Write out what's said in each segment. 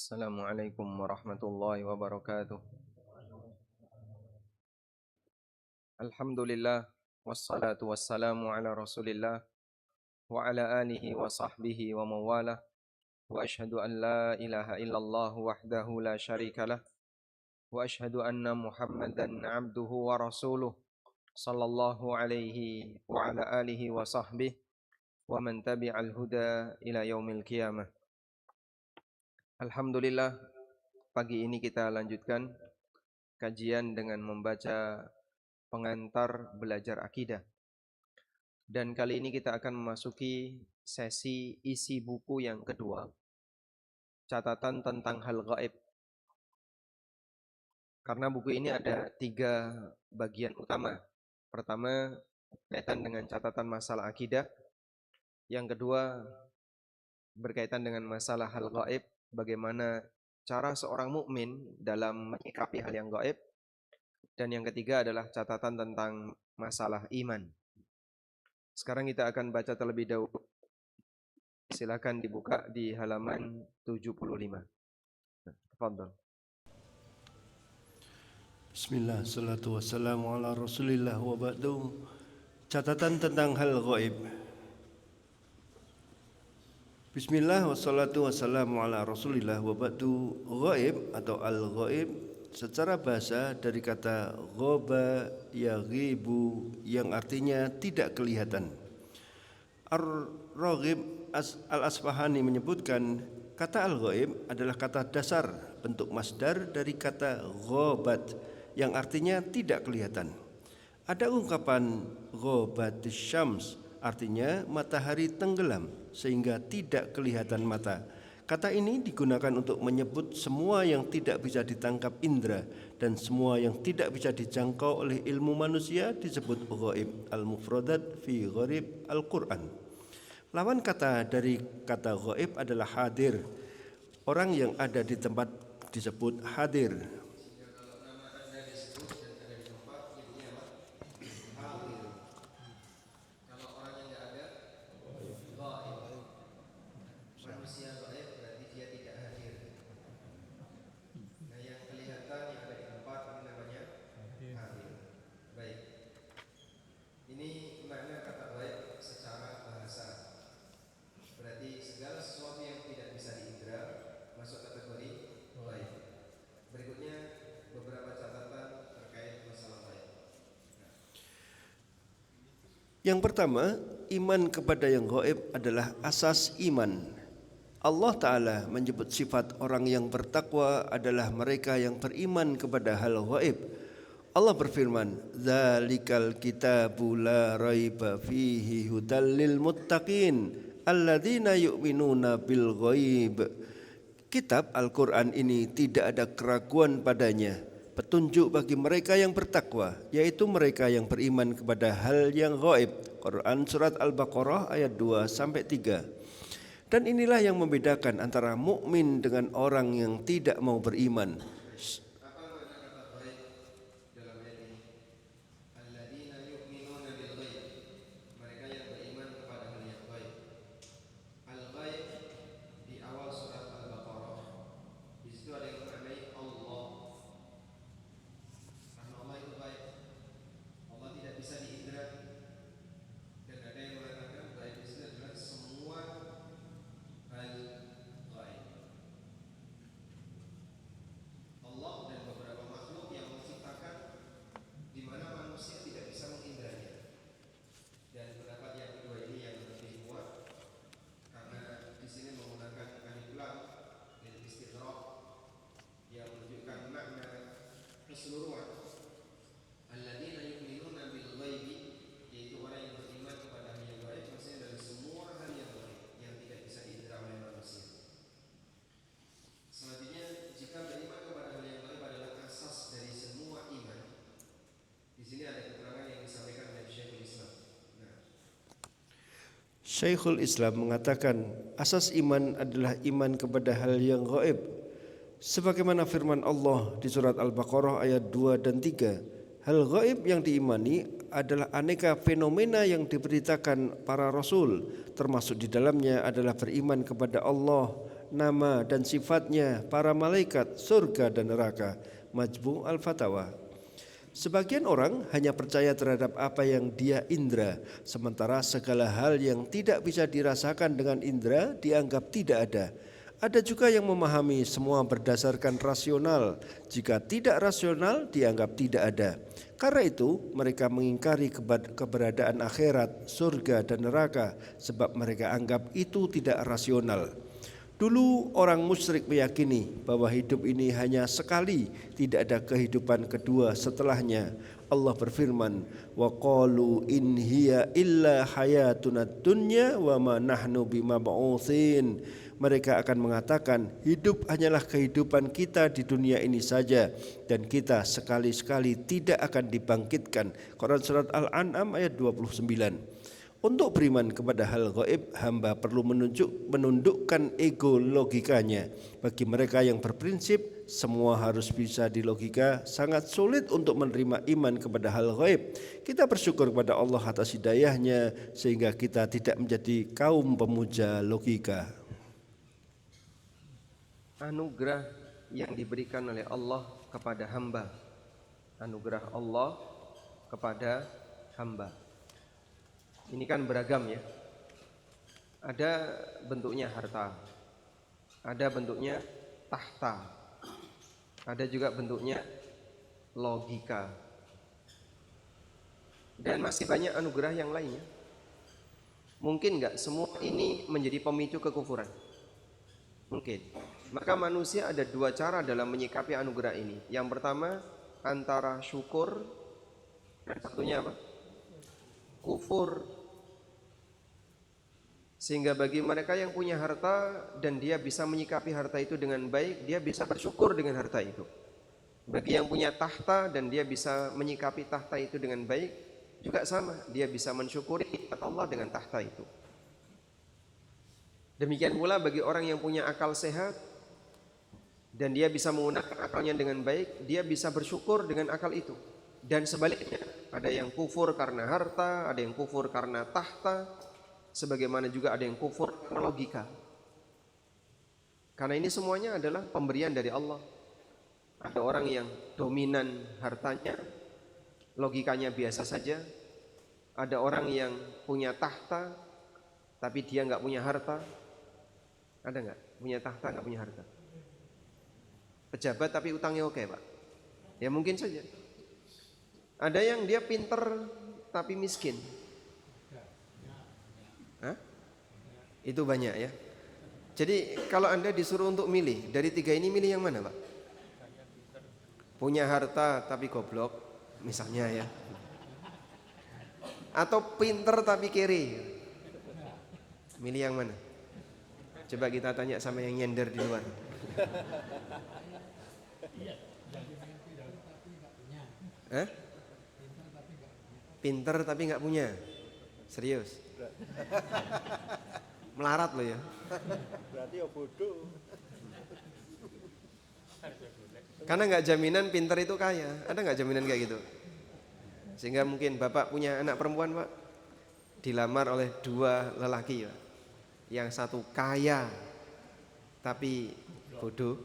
Assalamualaikum warahmatullahi wabarakatuh. Alhamdulillah wassalatu wassalamu ala Rasulillah wa ala alihi wa sahbihi wa mawalah wa ashhadu an la ilaha illallah wahdahu la syarikalah wa ashhadu anna Muhammadan abduhu wa rasuluh sallallahu alaihi wa ala alihi wa sahbihi wa man tabi'al huda ila yaumil qiyamah. Alhamdulillah, pagi ini kita lanjutkan kajian dengan membaca pengantar belajar akidah. Dan kali ini kita akan memasuki sesi isi buku yang kedua, catatan tentang hal gaib. Karena buku ini ada 3 bagian utama. Pertama, berkaitan dengan catatan masalah akidah. Yang kedua, berkaitan dengan masalah hal gaib, bagaimana cara seorang mukmin dalam menyikapi hal yang gaib. Dan yang ketiga adalah catatan tentang masalah iman. Sekarang kita akan baca terlebih dahulu. Silakan dibuka di halaman 75. Tafadhol. Bismillah, salatu wassalamu ala Rasulillah wa ba'du. Catatan tentang hal gaib. Bismillah wassalatu wassalamu ala Rasulillah wa ba'du. Gaib atau al-gaib secara bahasa dari kata ghaba yaghibu yang artinya tidak kelihatan. Ar-Raghib Al-Asfahani menyebutkan kata al-ghaib adalah kata dasar bentuk masdar dari kata ghabat yang artinya tidak kelihatan. Ada ungkapan ghabatis syams artinya matahari tenggelam sehingga tidak kelihatan mata. Kata ini digunakan untuk menyebut semua yang tidak bisa ditangkap indera dan semua yang tidak bisa dijangkau oleh ilmu manusia disebut ghaib. Al-Mufradat fi Gharib Al-Quran. Lawan kata dari kata ghaib adalah hadir. Orang yang ada di tempat disebut hadir. Yang pertama, iman kepada yang gaib adalah asas iman. Allah Ta'ala menyebut sifat orang yang bertakwa adalah mereka yang beriman kepada hal gaib. Allah berfirman, "Dzalikal kitabu la raiba fihi hudal lil muttaqin alladzina yu'minuna bil ghaib." Kitab Al-Qur'an ini tidak ada keraguan padanya, petunjuk bagi mereka yang bertakwa, yaitu mereka yang beriman kepada hal yang gaib. Quran surat Al-Baqarah ayat 2-3. Dan inilah yang membedakan antara mukmin dengan orang yang tidak mau beriman. Syekhul Islam mengatakan asas iman adalah iman kepada hal yang gaib. Sebagaimana firman Allah di surat Al-Baqarah ayat 2 dan 3. Hal gaib yang diimani adalah aneka fenomena yang diberitakan para rasul, termasuk di dalamnya adalah beriman kepada Allah, nama dan sifatnya, para malaikat, surga dan neraka. Majmu' al-Fatawa. Sebagian orang hanya percaya terhadap apa yang dia indra, sementara segala hal yang tidak bisa dirasakan dengan indra dianggap tidak ada. Ada juga yang memahami semua berdasarkan rasional, jika tidak rasional dianggap tidak ada. Karena itu mereka mengingkari keberadaan akhirat, surga dan neraka, sebab mereka anggap itu tidak rasional. Dulu orang musyrik meyakini bahwa hidup ini hanya sekali, tidak ada kehidupan kedua setelahnya. Allah berfirman, wa qalu in hiya illa hayatuna dunya wa ma nahnu bimab'utsin. Mereka akan mengatakan, hidup hanyalah kehidupan kita di dunia ini saja dan kita sekali-sekali tidak akan dibangkitkan. Quran surat Al-An'am ayat 29. Untuk beriman kepada hal gaib, hamba perlu menundukkan ego logikanya. Bagi mereka yang berprinsip semua harus bisa dilogika, sangat sulit untuk menerima iman kepada hal gaib. Kita bersyukur kepada Allah atas hidayahnya sehingga kita tidak menjadi kaum pemuja logika. Anugerah yang diberikan oleh Allah kepada hamba. Anugerah Allah kepada hamba. Ini kan beragam ya. Ada bentuknya harta, ada bentuknya tahta, ada juga bentuknya logika, dan masih banyak anugerah yang lainnya. Mungkin enggak semua ini menjadi pemicu kekufuran? Mungkin. Maka manusia ada dua cara dalam menyikapi anugerah ini. Yang pertama antara syukur, dan satunya apa? Kufur. Sehingga bagi mereka yang punya harta dan dia bisa menyikapi harta itu dengan baik, dia bisa bersyukur dengan harta itu. Bagi yang punya tahta dan dia bisa menyikapi tahta itu dengan baik, juga sama, dia bisa mensyukuri nikmat Allah dengan tahta itu. Demikian pula bagi orang yang punya akal sehat dan dia bisa menggunakan akalnya dengan baik, dia bisa bersyukur dengan akal itu. Dan sebaliknya, ada yang kufur karena harta, ada yang kufur karena tahta, sebagaimana juga ada yang kufur karena logika. Karena ini semuanya adalah pemberian dari Allah. Ada orang yang dominan hartanya, logikanya biasa saja. Ada orang yang punya tahta, tapi dia nggak punya harta. Ada nggak? Punya tahta nggak punya harta? Pejabat tapi utangnya oke, Pak. Ya mungkin saja. Ada yang dia pinter tapi miskin. Hah? Itu banyak ya. Jadi kalau Anda disuruh untuk milih, dari tiga ini milih yang mana, Pak? Punya harta tapi goblok, misalnya ya. Atau pinter tapi kere. Milih yang mana? Coba kita tanya sama yang nyender di luar. Hah? Pinter tapi nggak punya. Serius? Melarat loh ya. Berarti ya bodoh. Karena nggak jaminan pinter itu kaya. Ada nggak jaminan kayak gitu? Sehingga mungkin bapak punya anak perempuan, Pak, dilamar oleh dua lelaki, Pak. Yang satu kaya tapi bodoh,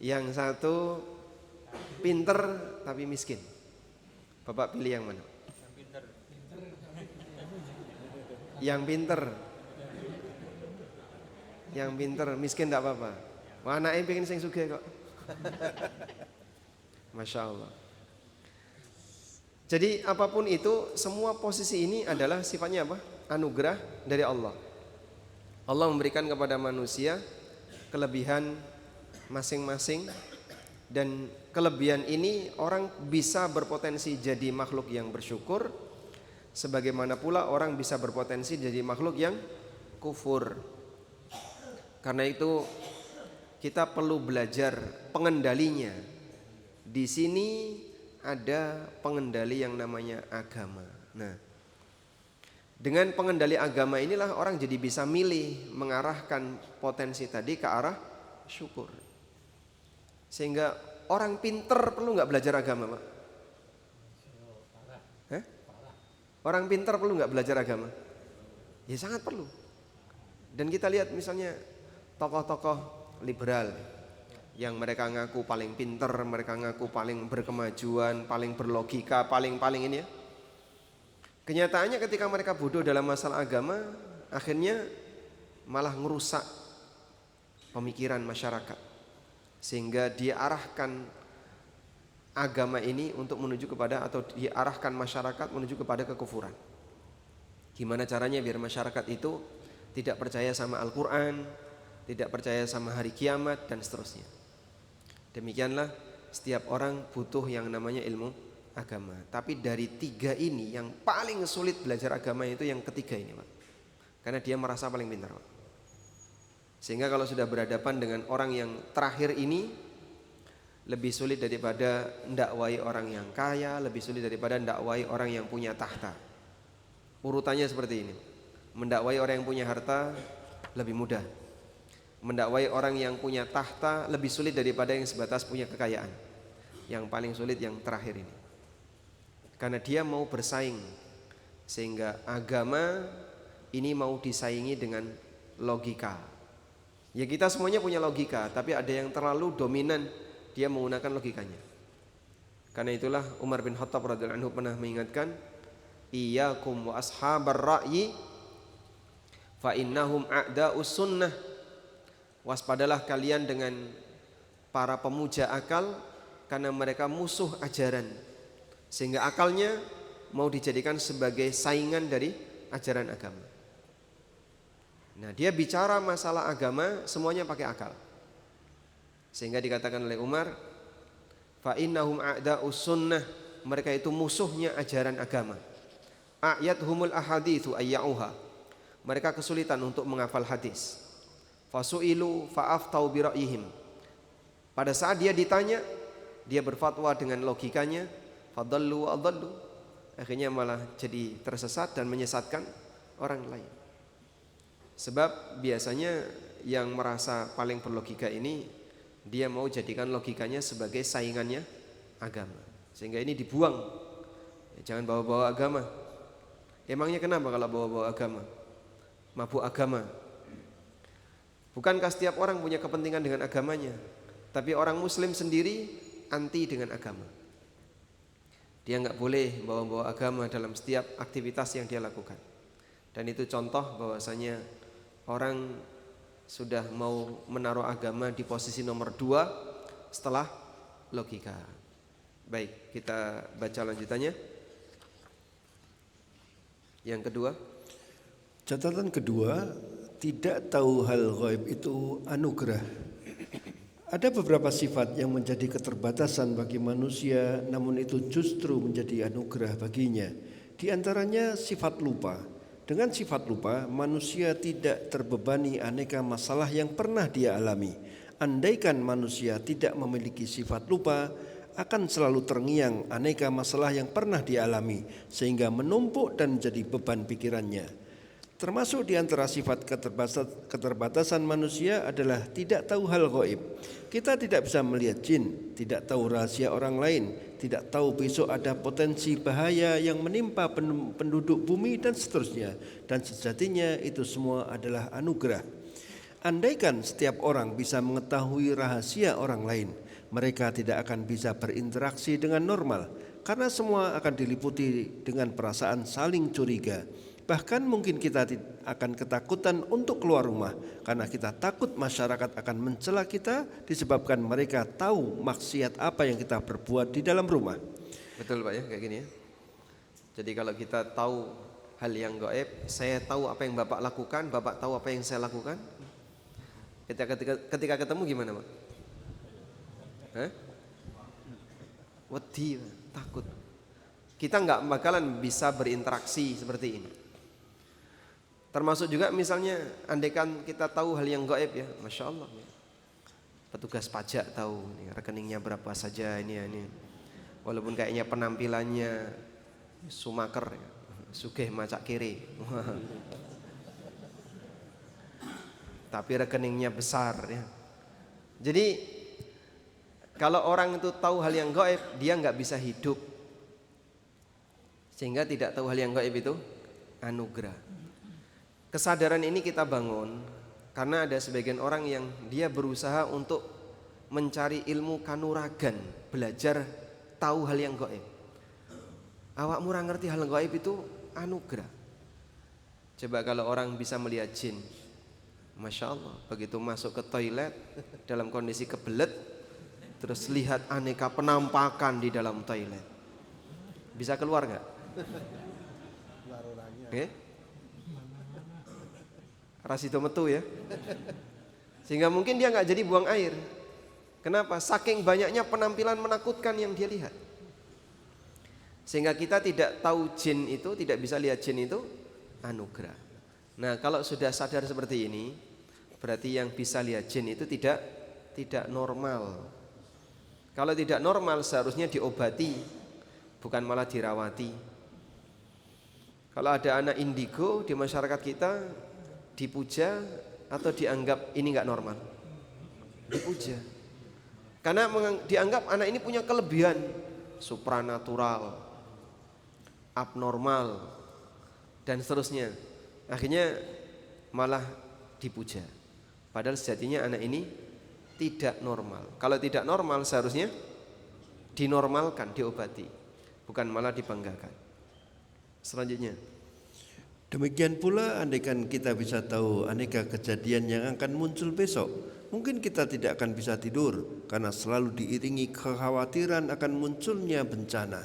yang satu pinter tapi miskin. Bapak pilih yang mana? Yang pinter. Yang pinter, miskin tidak apa-apa. Wah, anaknya pengen sing sugih kok. Masya Allah. Jadi apapun itu, semua posisi ini adalah sifatnya apa? Anugerah dari Allah. Allah memberikan kepada manusia kelebihan masing-masing, dan kelebihan ini orang bisa berpotensi jadi makhluk yang bersyukur, sebagaimana pula orang bisa berpotensi jadi makhluk yang kufur. Karena itu kita perlu belajar pengendalinya. Di sini ada pengendali yang namanya agama. Nah, dengan pengendali agama inilah orang jadi bisa milih mengarahkan potensi tadi ke arah syukur. Sehingga orang pinter perlu nggak belajar agama, Pak? Hah? Orang pinter perlu nggak belajar agama? Ya sangat perlu. Dan kita lihat misalnya tokoh-tokoh liberal yang mereka ngaku paling pinter, mereka ngaku paling berkemajuan, paling berlogika, paling ini ya. Kenyataannya ketika mereka bodoh dalam masalah agama, akhirnya malah ngerusak pemikiran masyarakat, sehingga dia arahkan agama ini untuk menuju kepada, atau diarahkan masyarakat menuju kepada kekufuran. Gimana caranya biar masyarakat itu tidak percaya sama Al-Quran, tidak percaya sama hari kiamat, dan seterusnya. Demikianlah setiap orang butuh yang namanya ilmu agama. Tapi dari tiga ini yang paling sulit belajar agama itu yang ketiga ini, Pak. Karena dia merasa paling pintar, Pak. Sehingga kalau sudah berhadapan dengan orang yang terakhir ini, lebih sulit daripada mendakwai orang yang kaya, lebih sulit daripada mendakwai orang yang punya tahta. Urutannya seperti ini. Mendakwai orang yang punya harta lebih mudah. Mendakwai orang yang punya tahta lebih sulit daripada yang sebatas punya kekayaan. Yang paling sulit yang terakhir ini. Karena dia mau bersaing. Sehingga agama ini mau disaingi dengan logika. Ya kita semuanya punya logika, tapi ada yang terlalu dominan, dia menggunakan logikanya. Karena itulah Umar bin Khattab radhiyallahu anhu pernah mengingatkan, iyyakum wa ashabar ra'yi fa innahum a'da'us sunnah. Waspadalah kalian dengan para pemuja akal, karena mereka musuh ajaran. Sehingga akalnya mau dijadikan sebagai saingan dari ajaran agama. Nah, dia bicara masalah agama semuanya pakai akal. Sehingga dikatakan oleh Umar, fa innahum a'da'us sunnah, mereka itu musuhnya ajaran agama. A'yathumul ahaditsu ayyauha, mereka kesulitan untuk menghafal hadis. Fasu'ilu fa'aftau bi ra'yihim, pada saat dia ditanya, dia berfatwa dengan logikanya. Fadallu wa adallu, akhirnya malah jadi tersesat dan menyesatkan orang lain. Sebab biasanya yang merasa paling berlogika ini, dia mau jadikan logikanya sebagai saingannya agama. Sehingga ini dibuang. Jangan bawa-bawa agama. Emangnya kenapa kalau bawa-bawa agama? Mabuk agama. Bukankah setiap orang punya kepentingan dengan agamanya? Tapi orang muslim sendiri anti dengan agama. Dia nggak boleh bawa-bawa agama dalam setiap aktivitas yang dia lakukan. Dan itu contoh bahwasanya orang sudah mau menaruh agama di posisi nomor 2 setelah logika. Baik, kita baca lanjutannya. Yang kedua, catatan kedua, tidak tahu hal ghaib itu anugerah. Ada beberapa sifat yang menjadi keterbatasan bagi manusia, namun itu justru menjadi anugerah baginya. Di antaranya sifat lupa. Dengan sifat lupa, manusia tidak terbebani aneka masalah yang pernah dia alami. Andaikan manusia tidak memiliki sifat lupa, akan selalu terngiang aneka masalah yang pernah dia alami, sehingga menumpuk dan menjadi beban pikirannya. Termasuk di antara sifat keterbatasan manusia adalah tidak tahu hal gaib. Kita tidak bisa melihat jin, tidak tahu rahasia orang lain, tidak tahu besok ada potensi bahaya yang menimpa penduduk bumi dan seterusnya. Dan sejatinya itu semua adalah anugerah. Andaikan setiap orang bisa mengetahui rahasia orang lain, mereka tidak akan bisa berinteraksi dengan normal, karena semua akan diliputi dengan perasaan saling curiga. Bahkan mungkin kita akan ketakutan untuk keluar rumah, karena kita takut masyarakat akan mencela kita disebabkan mereka tahu maksiat apa yang kita perbuat di dalam rumah. Betul Pak ya, kayak gini ya. Jadi kalau kita tahu hal yang gaib, saya tahu apa yang Bapak lakukan, Bapak tahu apa yang saya lakukan. Ketika ketemu gimana Pak? Wedi, takut. Kita nggak bakalan bisa berinteraksi seperti ini. Termasuk juga misalnya andaikan kita tahu hal yang gaib ya, Masya Allah ya. Petugas pajak tahu nih, rekeningnya berapa saja ini. Walaupun kayaknya penampilannya sumaker ya, sugih macak kiri. Tapi rekeningnya besar ya. Jadi kalau orang itu tahu hal yang gaib, dia nggak bisa hidup. Sehingga tidak tahu hal yang gaib itu anugerah. Kesadaran ini kita bangun Karena ada sebagian orang yang dia berusaha untuk mencari ilmu kanuragan, belajar tahu hal yang gaib. Awakmu ora ngerti hal gaib itu anugerah. Coba kalau orang bisa melihat jin, Masya Allah, begitu masuk ke toilet dalam kondisi kebelet, terus lihat aneka penampakan di dalam toilet, bisa keluar nggak? Rasido metu ya. Sehingga mungkin dia nggak jadi buang air. Kenapa? Saking banyaknya penampilan menakutkan yang dia lihat. Sehingga kita tidak tahu jin itu, tidak bisa lihat jin itu anugerah. Nah, kalau sudah sadar seperti ini, berarti yang bisa lihat jin itu tidak normal. Kalau tidak normal seharusnya diobati, bukan malah dirawati. Kalau ada anak indigo di masyarakat kita, dipuja atau dianggap ini nggak normal? Dipuja. Karena dianggap anak ini punya kelebihan supranatural, abnormal, dan seterusnya. Akhirnya malah dipuja. Padahal sejatinya anak ini tidak normal. Kalau tidak normal seharusnya dinormalkan, diobati, bukan malah dibanggakan. Selanjutnya, demikian pula andaikan kita bisa tahu aneka kejadian yang akan muncul besok, mungkin kita tidak akan bisa tidur karena selalu diiringi kekhawatiran akan munculnya bencana.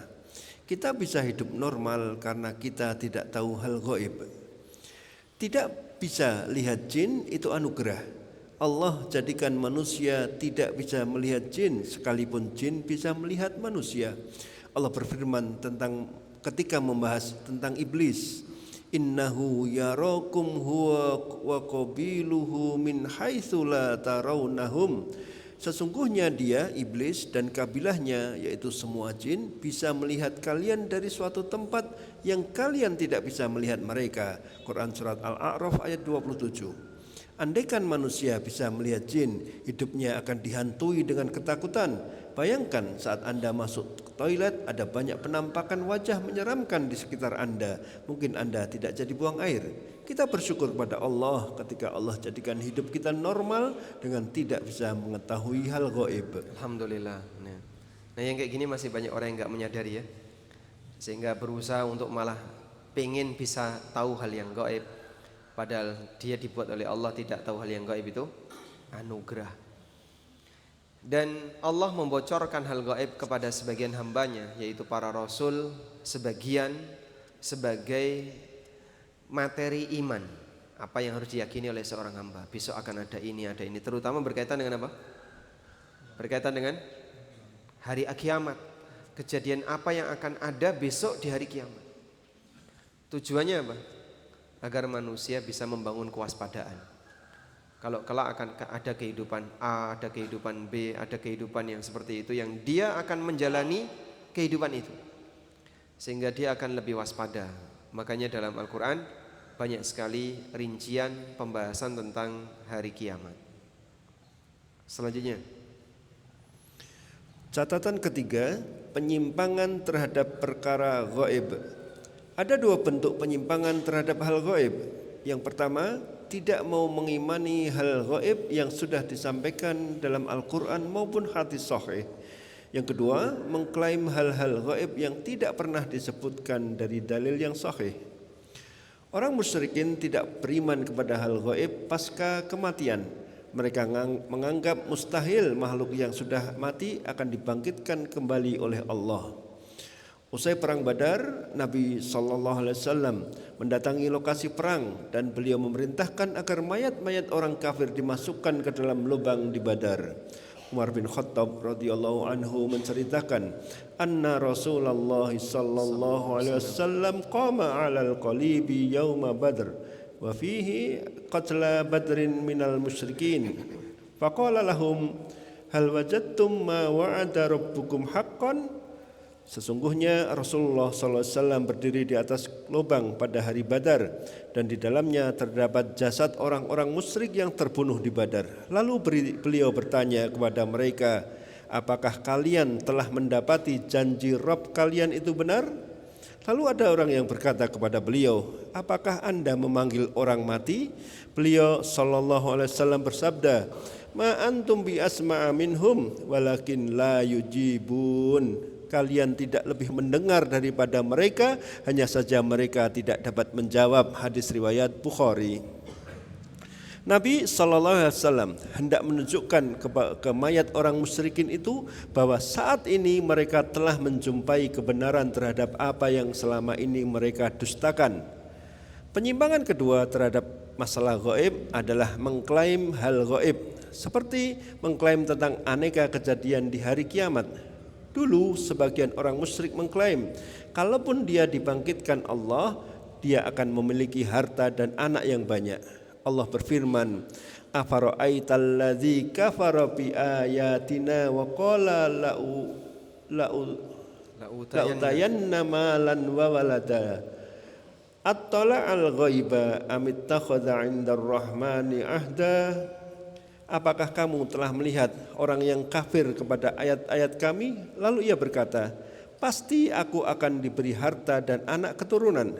Kita bisa hidup normal karena kita tidak tahu hal gaib. Tidak bisa lihat jin itu anugerah. Allah jadikan manusia tidak bisa melihat jin, sekalipun jin bisa melihat manusia. Allah berfirman tentang ketika membahas tentang iblis, innahu yarakum huwa wa qabiluhu min haitsu la tarawnahum. Sesungguhnya dia, iblis dan kabilahnya, yaitu semua jin, bisa melihat kalian dari suatu tempat yang kalian tidak bisa melihat mereka. Quran surat Al-A'raf ayat 27. Andaikan manusia bisa melihat jin, hidupnya akan dihantui dengan ketakutan. Bayangkan saat Anda masuk ke toilet, ada banyak penampakan wajah menyeramkan di sekitar Anda. Mungkin Anda tidak jadi buang air. Kita bersyukur pada Allah ketika Allah jadikan hidup kita normal dengan tidak bisa mengetahui hal gaib. Alhamdulillah. Nah, yang kayak gini masih banyak orang yang nggak menyadari ya, sehingga berusaha untuk malah pengen bisa tahu hal yang gaib, padahal dia dibuat oleh Allah tidak tahu hal yang gaib itu anugerah. Dan Allah membocorkan hal gaib kepada sebagian hambanya, yaitu para rasul, sebagian sebagai materi iman, apa yang harus diyakini oleh seorang hamba. Besok akan ada ini, terutama berkaitan dengan apa? Berkaitan dengan hari kiamat. Kejadian apa yang akan ada besok di hari kiamat. Tujuannya apa? Agar manusia bisa membangun kewaspadaan. Kalau kelak akan ada kehidupan A, ada kehidupan B, ada kehidupan yang seperti itu, yang dia akan menjalani kehidupan itu, sehingga dia akan lebih waspada. Makanya dalam Al-Quran banyak sekali rincian pembahasan tentang hari kiamat. Selanjutnya, catatan ketiga, penyimpangan terhadap perkara gaib. Ada dua bentuk penyimpangan terhadap hal gaib. Yang pertama, tidak mau mengimani hal gaib yang sudah disampaikan dalam Al-Quran maupun hadis sahih. Yang kedua, mengklaim hal-hal gaib yang tidak pernah disebutkan dari dalil yang sahih. Orang musyrikin tidak beriman kepada hal gaib pasca kematian. Mereka menganggap mustahil makhluk yang sudah mati akan dibangkitkan kembali oleh Allah. Usai perang Badar, Nabi SAW mendatangi lokasi perang dan beliau memerintahkan agar mayat-mayat orang kafir dimasukkan ke dalam lubang di Badar. Umar bin Khattab radhiyallahu anhu menceritakan, anna Rasulullah sallallahu alaihi wasallam qama 'alal qalibi yauma Badr wa fihi qatla badrin minal musyrikin. Faqala lahum hal wajadtum ma wa'ada rabbukum haqqan? Sesungguhnya Rasulullah SAW berdiri di atas lubang pada hari Badar dan di dalamnya terdapat jasad orang-orang musyrik yang terbunuh di Badar. Lalu beliau bertanya kepada mereka, apakah kalian telah mendapati janji Rabb kalian itu benar? Lalu ada orang yang berkata kepada beliau, apakah Anda memanggil orang mati? Beliau sallallahu alaihi wasallam bersabda, ma antum bi asma'a minhum walakin la yujibun. Kalian tidak lebih mendengar daripada mereka, hanya saja mereka tidak dapat menjawab. Hadis riwayat Bukhari. Nabi SAW hendak menunjukkan ke mayat orang musyrikin itu bahwa saat ini mereka telah menjumpai kebenaran terhadap apa yang selama ini mereka dustakan. Penyimpangan kedua terhadap masalah gaib adalah mengklaim hal gaib, seperti mengklaim tentang aneka kejadian di hari kiamat. Dulu sebagian orang musyrik mengklaim, kalaupun dia dibangkitkan Allah, dia akan memiliki harta dan anak yang banyak. Allah berfirman, afara'aital ladzi kafara bi ayatina wa qala la'utayanna malan wa walada attala'al ghaiba amittakhadha 'indar rahmani ahda. Apakah kamu telah melihat orang yang kafir kepada ayat-ayat kami? Lalu ia berkata, pasti aku akan diberi harta dan anak keturunan.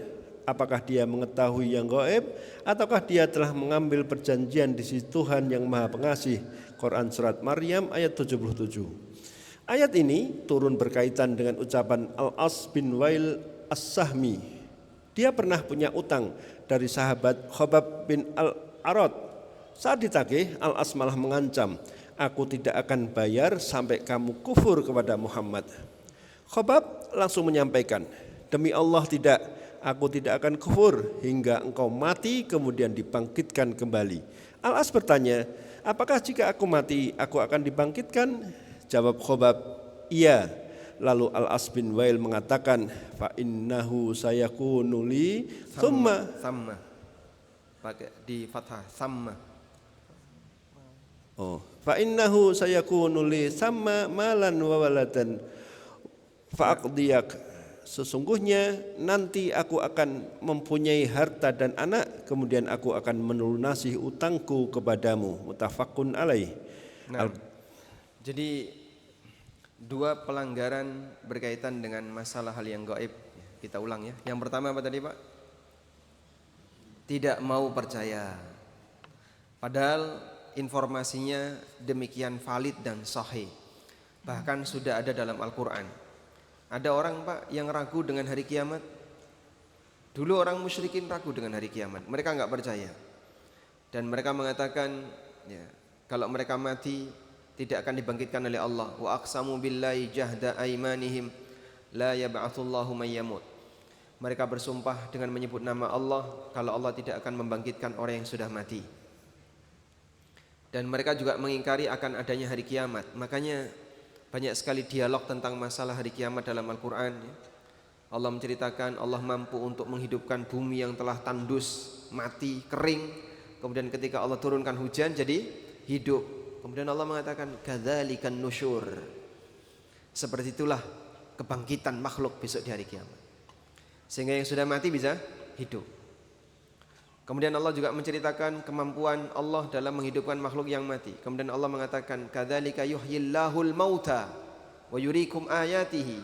Apakah dia mengetahui yang gaib ataukah dia telah mengambil perjanjian di sisi Tuhan yang Maha Pengasih? Quran surat Maryam ayat 77. Ayat ini turun berkaitan dengan ucapan Al-As bin Wail As-Sahmi. Dia pernah punya utang dari sahabat Khobab bin Al-Arad. Saat ditagih, Al-As malah mengancam, aku tidak akan bayar sampai kamu kufur kepada Muhammad. Khobab langsung menyampaikan, demi Allah tidak, aku tidak akan kufur hingga engkau mati kemudian dibangkitkan kembali. Al-As bertanya, apakah jika aku mati aku akan dibangkitkan? Jawab Khobab, iya. Lalu Al-As bin Wail mengatakan, fa innahu sayakunu li thumma pakai di fathah samma. Fa innahu sayakunu li samma malan wa waladan fa aqdiyak. Sesungguhnya nanti aku akan mempunyai harta dan anak, kemudian aku akan melunasi utangku kepadamu. Muttafaqun alaih. Jadi dua pelanggaran berkaitan dengan masalah hal yang gaib. Kita ulang ya. Yang pertama apa tadi Pak? Tidak mau percaya. Padahal informasinya demikian valid dan sahih. Bahkan sudah ada dalam Al-Quran. Ada orang Pak yang ragu dengan hari kiamat. Dulu orang musyrikin ragu dengan hari kiamat. Mereka enggak percaya. Dan mereka mengatakan, ya, kalau mereka mati tidak akan dibangkitkan oleh Allah. Wa aqsamu billahi jahda aimanihim la yab'atsullahu may yamut. Mereka bersumpah dengan menyebut nama Allah kalau Allah tidak akan membangkitkan orang yang sudah mati. Dan mereka juga mengingkari akan adanya hari kiamat. Makanya banyak sekali dialog tentang masalah hari kiamat dalam Al-Quran. Allah menceritakan Allah mampu untuk menghidupkan bumi yang telah tandus, mati, kering. Kemudian ketika Allah turunkan hujan jadi hidup. Kemudian Allah mengatakan kadzalikan nusyur. Seperti itulah kebangkitan makhluk besok di hari kiamat. Sehingga yang sudah mati bisa hidup. Kemudian Allah juga menceritakan kemampuan Allah dalam menghidupkan makhluk yang mati. Kemudian Allah mengatakan kadzalika yuhyillahul mauta wa yuriikum ayatihi.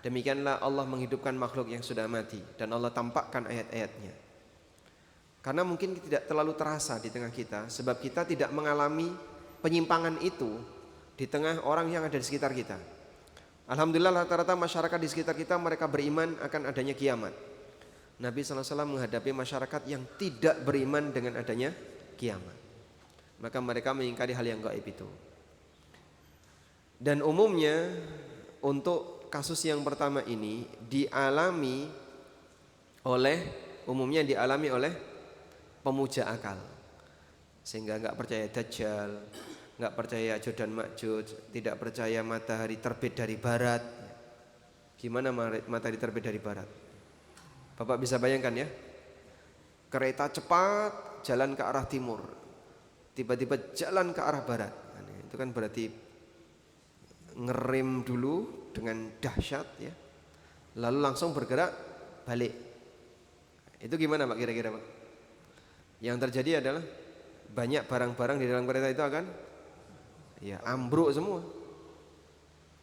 Demikianlah Allah menghidupkan makhluk yang sudah mati dan Allah tampakkan ayat-ayatnya. Karena mungkin tidak terlalu terasa di tengah kita sebab kita tidak mengalami penyimpangan itu di tengah orang yang ada di sekitar kita. Alhamdulillah rata-rata masyarakat di sekitar kita mereka beriman akan adanya kiamat. Nabi SAW menghadapi masyarakat yang tidak beriman dengan adanya kiamat. Maka mereka mengingkari hal yang gaib itu. Dan umumnya untuk kasus yang pertama ini dialami oleh pemuja akal. Sehingga enggak percaya Dajjal, enggak percaya Ya'juj dan Ma'juj, tidak percaya matahari terbit dari barat. Gimana matahari terbit dari barat? Bapak bisa bayangkan ya, kereta cepat jalan ke arah timur, tiba-tiba jalan ke arah barat. Itu kan berarti ngerem dulu dengan dahsyat ya, lalu langsung bergerak balik. Itu gimana Pak kira-kira Pak? Yang terjadi adalah banyak barang-barang di dalam kereta itu akan ya ambruk semua.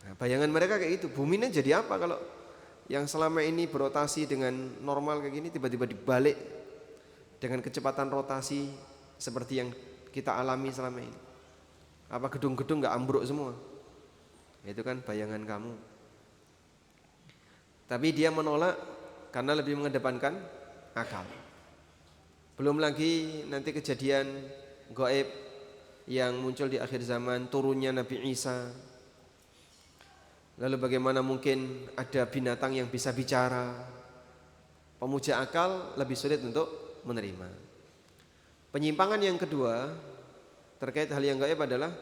Nah, bayangan mereka kayak gitu, bumi ini jadi apa kalau yang selama ini berotasi dengan normal kayak gini tiba-tiba dibalik dengan kecepatan rotasi seperti yang kita alami selama ini. Apa gedung-gedung nggak ambruk semua? Itu kan bayangan kamu. Tapi dia menolak karena lebih mengedepankan akal. Belum lagi nanti kejadian gaib yang muncul di akhir zaman, turunnya Nabi Isa. Lalu bagaimana mungkin ada binatang yang bisa bicara? Pemuja akal lebih sulit untuk menerima. Penyimpangan yang kedua terkait hal yang gaib adalah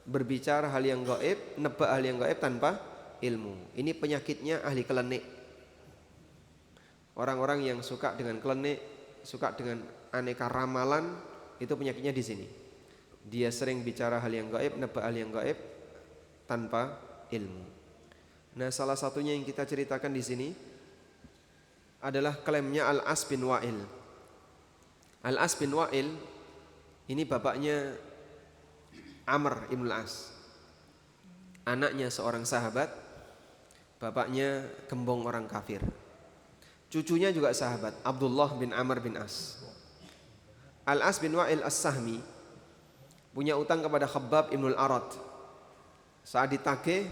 berbicara hal yang gaib, nebak hal yang gaib tanpa ilmu. Ini penyakitnya ahli kelenik. Orang-orang yang suka dengan kelenik, suka dengan aneka ramalan, itu penyakitnya di sini. Dia sering bicara hal yang gaib, nebak hal yang gaib tanpa ilmu. Nah, salah satunya yang kita ceritakan di sini adalah klaimnya Al-As bin Wa'il. Al-As bin Wa'il ini bapaknya Amr ibn Al-As, anaknya seorang sahabat, bapaknya gembong orang kafir. Cucunya juga sahabat, Abdullah bin Amr bin As. Al-As bin Wa'il As-Sahmi punya utang kepada Khabbab ibn Al-Arad. Saat ditagih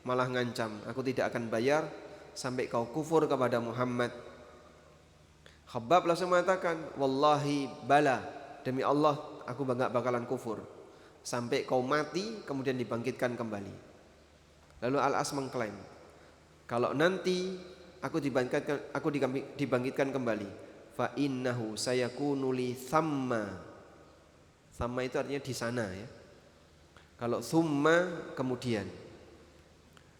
malah ngancam, aku tidak akan bayar sampai kau kufur kepada Muhammad. Khabbab langsung mengatakan, wallahi bala, demi Allah aku enggak bakalan kufur sampai kau mati kemudian dibangkitkan kembali. Lalu Al-As mengklaim, kalau nanti aku dibangkitkan kembali, fa innahu sayakunu li thamma. Thamma itu artinya di sana ya. Kalau thumma kemudian,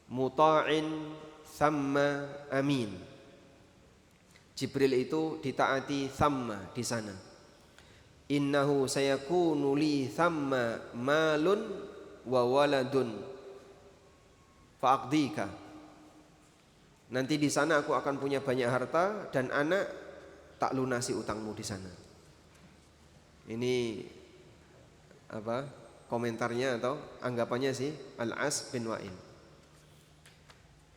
muta'in thamma amin. Jibril itu ditaati thamma di sana. Innahu sayakunu li thamma malun wa waladun fa'aqdika. Nanti di sana aku akan punya banyak harta dan anak, tak lunasi utangmu di sana. Ini apa? Komentarnya atau anggapannya sih Al-As bin Wa'il.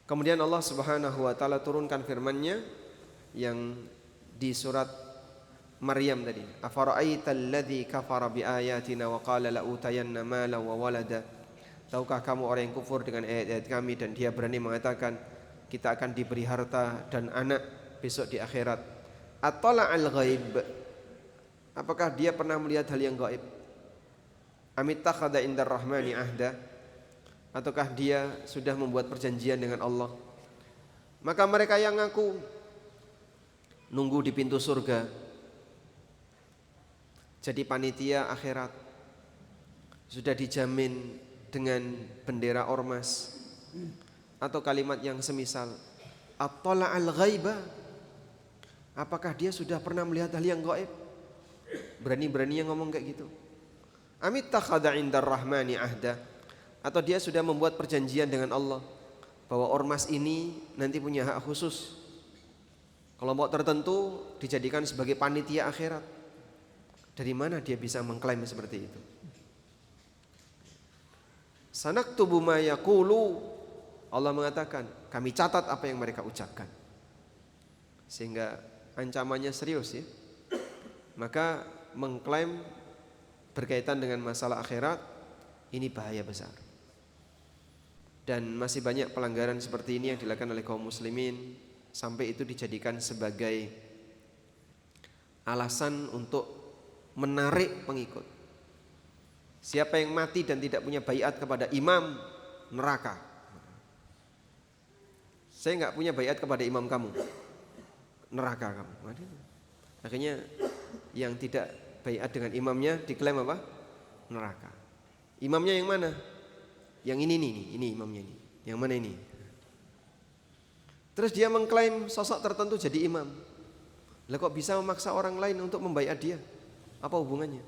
Kemudian Allah Subhanahu wa taala turunkan firman-Nya yang di surat Maryam tadi. Afara'aital ladzi kafara biayatina wa qala la utayanna mala wa walada. Tahukah kamu orang yang kufur dengan ayat-ayat kami dan dia berani mengatakan kita akan diberi harta dan anak besok di akhirat. At-tala'al ghaib. Apakah dia pernah melihat hal yang gaib? Amittakhadha indar rahmani ahda. Ataukah dia sudah membuat perjanjian dengan Allah? Maka mereka yang ngaku nunggu di pintu surga, jadi panitia akhirat, sudah dijamin dengan bendera ormas atau kalimat yang semisal at-tala'al ghaiba. Apakah dia sudah pernah melihat hal yang gaib? Berani-beraninya ngomong kayak gitu. Amittakhadha indar rahmani ahda. Atau dia sudah membuat perjanjian dengan Allah bahwa ormas ini nanti punya hak khusus, kelompok tertentu dijadikan sebagai panitia akhirat. Dari mana dia bisa mengklaim seperti itu? Sanaktubu ma yaqulu. Allah mengatakan, kami catat apa yang mereka ucapkan. Sehingga ancamannya serius ya. Maka mengklaim berkaitan dengan masalah akhirat ini bahaya besar. Dan masih banyak pelanggaran seperti ini yang dilakukan oleh kaum muslimin, sampai itu dijadikan sebagai alasan untuk menarik pengikut. Siapa yang mati dan tidak punya baiat kepada imam, neraka. Saya enggak punya baiat kepada imam kamu, neraka kamu. Akhirnya yang tidak baiat dengan imamnya diklaim apa? Neraka. Imamnya yang mana? Yang ini nih, ini imamnya nih. Yang mana ini? Terus dia mengklaim sosok tertentu jadi imam. Lah kok bisa memaksa orang lain untuk membaiat dia? Apa hubungannya?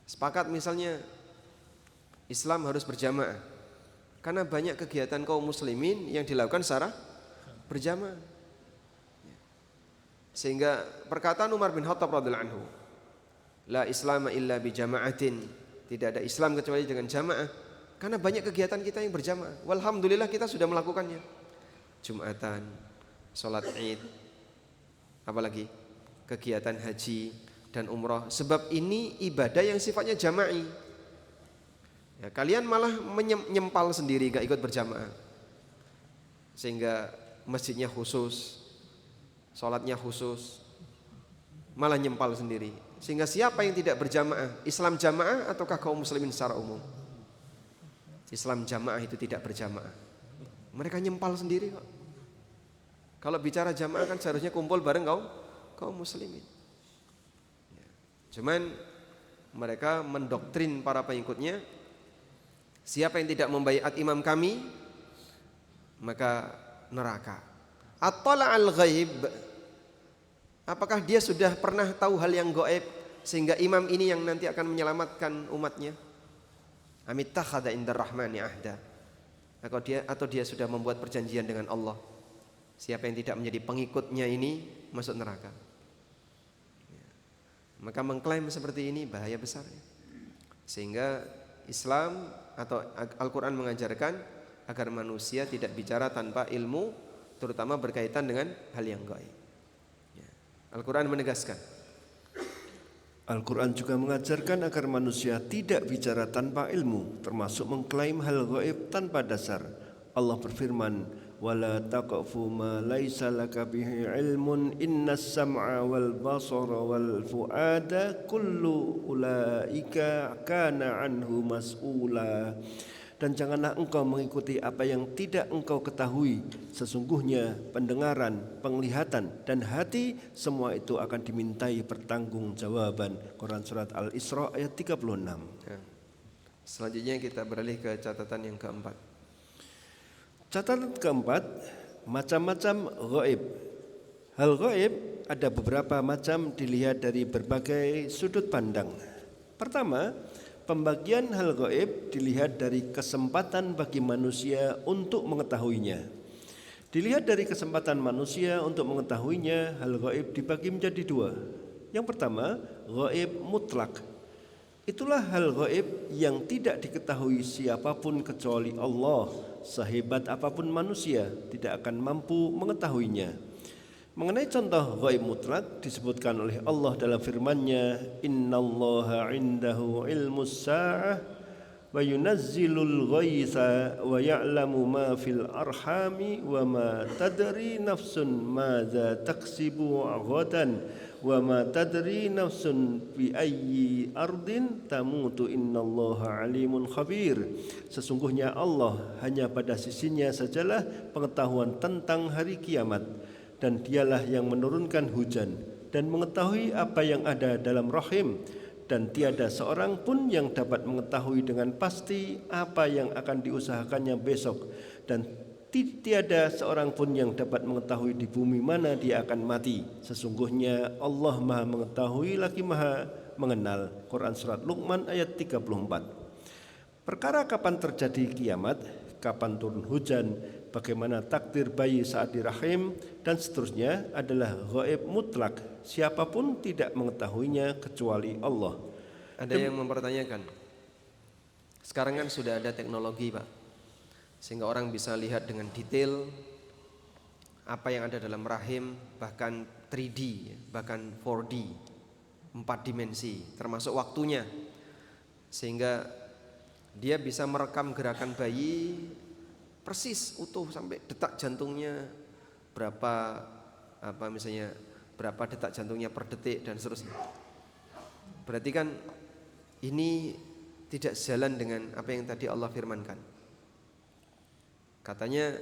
Sepakat misalnya Islam harus berjamaah. Karena banyak kegiatan kaum muslimin yang dilakukan secara berjamaah. Sehingga perkataan Umar bin Khattab radhiyallahu anhu, la islama illa bi jama'atin. Tidak ada Islam kecuali dengan jamaah. Karena banyak kegiatan kita yang berjamaah. Walhamdulillah kita sudah melakukannya. Jumatan, sholat Id, apalagi kegiatan haji dan umroh. Sebab ini ibadah yang sifatnya jama'i. Ya, kalian malah menyempal sendiri, gak ikut berjamaah, sehingga masjidnya khusus, sholatnya khusus, malah nyempal sendiri. Sehingga siapa yang tidak berjamaah, Islam jamaah ataukah kaum muslimin secara umum? Islam jamaah itu tidak berjamaah. Mereka nyempal sendiri kok. Kalau bicara jamaah kan seharusnya kumpul bareng kaum muslimin. Cuman mereka mendoktrin para pengikutnya, siapa yang tidak membaiat imam kami maka neraka. Attala al-ghaib, apakah dia sudah pernah tahu hal yang gaib sehingga imam ini yang nanti akan menyelamatkan umatnya? Amittakhadha indar rahmani ahda, atau dia sudah membuat perjanjian dengan Allah, siapa yang tidak menjadi pengikutnya ini masuk neraka. Maka mengklaim seperti ini bahaya besar. Sehingga Islam atau Al-Quran mengajarkan agar manusia tidak bicara tanpa ilmu, terutama berkaitan dengan hal yang gaib. Al-Quran menegaskan. Al-Quran juga mengajarkan agar manusia tidak bicara tanpa ilmu, termasuk mengklaim hal gaib tanpa dasar. Allah berfirman, wala taqfu ma laisa laka bihi ilmun innas sam'a wal basara wal fuada kullu ulaika kana anhu mas'ula. Dan janganlah engkau mengikuti apa yang tidak engkau ketahui. Sesungguhnya pendengaran, penglihatan dan hati semua itu akan dimintai pertanggungjawaban. Quran surat Al-Isra ayat 36. Selanjutnya kita beralih ke catatan yang keempat. Catatan keempat, macam-macam gaib. Hal gaib ada beberapa macam dilihat dari berbagai sudut pandang. Pertama, pembagian hal gaib dilihat dari kesempatan bagi manusia untuk mengetahuinya. Dilihat dari kesempatan manusia untuk mengetahuinya, hal gaib dibagi menjadi dua. Yang pertama, gaib mutlak. Itulah hal gaib yang tidak diketahui siapapun kecuali Allah. Sehebat apapun manusia tidak akan mampu mengetahuinya. Mengenai contoh gaib mutlak disebutkan oleh Allah dalam firman-Nya, innallaha indahu ilmus sa'ah wa yunazzilul ghaitha wa ya'lamu ma fil arhami wa ma tadri nafsun madza taksibu ghadan wa ma tadri nafsun bi ayyi ardin tamutu innallaha alimun khabir. Sesungguhnya Allah hanya pada sisinya sajalah pengetahuan tentang hari kiamat, dan dialah yang menurunkan hujan dan mengetahui apa yang ada dalam rahim, dan tiada seorang pun yang dapat mengetahui dengan pasti apa yang akan diusahakannya besok, dan tiada seorang pun yang dapat mengetahui di bumi mana dia akan mati. Sesungguhnya Allah Maha mengetahui lagi Maha mengenal. Quran surat Luqman ayat 34. Perkara kapan terjadi kiamat, kapan turun hujan, bagaimana takdir bayi saat di rahim, dan seterusnya adalah gaib mutlak. Siapapun tidak mengetahuinya kecuali Allah. Ada yang mempertanyakan, sekarang kan sudah ada teknologi Pak, sehingga orang bisa lihat dengan detail apa yang ada dalam rahim, bahkan 3D, bahkan 4D, 4 dimensi, termasuk waktunya, sehingga dia bisa merekam gerakan bayi persis utuh sampai detak jantungnya berapa, misalnya berapa detak jantungnya per detik dan seterusnya. Berarti kan ini tidak sejalan dengan apa yang tadi Allah firmankan. Katanya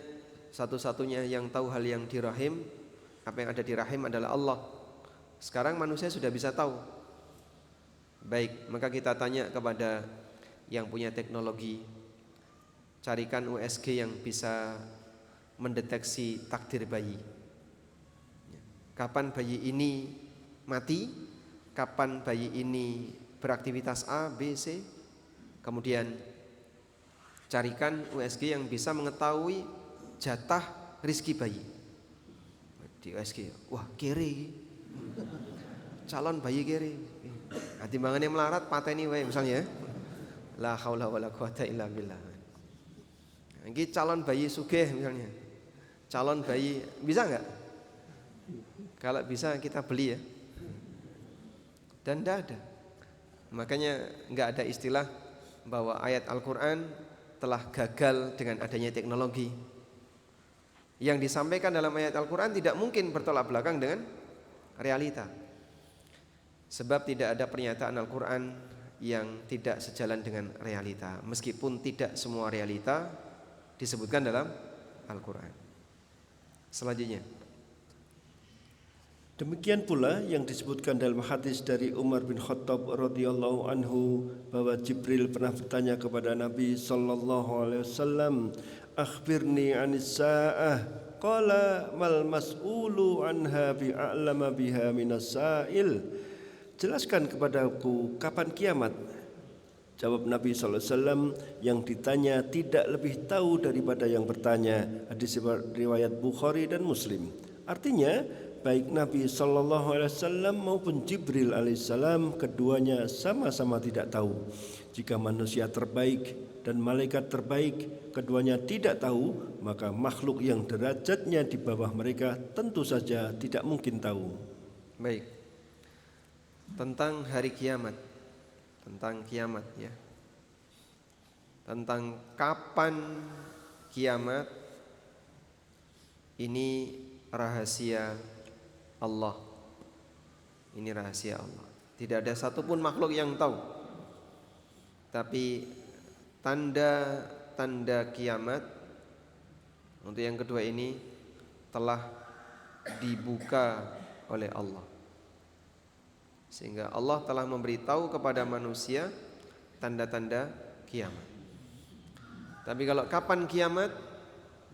satu-satunya yang tahu hal yang di rahim, apa yang ada di rahim adalah Allah. Sekarang manusia sudah bisa tahu. Baik, maka kita tanya kepada yang punya teknologi, carikan USG yang bisa mendeteksi takdir bayi. Kapan bayi ini mati, kapan bayi ini beraktivitas A, B, C. Kemudian carikan USG yang bisa mengetahui jatah rizki bayi. Di USG, wah kere, calon bayi kere, timbangannya melarat pateni wae misalnya. La haula wala quwata illa billah. Ini calon bayi sugih misalnya, calon bayi, bisa nggak? Kalau bisa kita beli ya. Dan tidak ada. Makanya nggak ada istilah bahwa ayat Al-Quran telah gagal dengan adanya teknologi. Yang disampaikan dalam ayat Al-Quran tidak mungkin bertolak belakang dengan realita. Sebab tidak ada pernyataan Al-Quran yang tidak sejalan dengan realita. Meskipun tidak semua realita disebutkan dalam Al-Quran. Selanjutnya, demikian pula yang disebutkan dalam hadis dari Umar bin Khattab radhiyallahu anhu bahwa Jibril pernah bertanya kepada Nabi sallallahu alaihi wasallam, "Akhbirni 'anis sa'ah." Qala mal mas'ulu anha bi'alama biha minas sa'il. Jelaskan kepadaku kapan kiamat. Jawab Nabi SAW, yang ditanya tidak lebih tahu daripada yang bertanya. Hadis riwayat Bukhari dan Muslim. Artinya baik Nabi SAW maupun Jibril alaihissalam, keduanya sama-sama tidak tahu. Jika manusia terbaik dan malaikat terbaik keduanya tidak tahu, maka makhluk yang derajatnya di bawah mereka tentu saja tidak mungkin tahu. baik. Tentang hari kiamat, tentang kiamat ya, tentang kapan kiamat, ini rahasia Allah. Ini rahasia Allah. Tidak ada satupun makhluk yang tahu. Tapi tanda-tanda kiamat untuk yang kedua ini telah dibuka oleh Allah. Sehingga Allah telah memberitahu kepada manusia tanda-tanda kiamat. Tapi kalau kapan kiamat,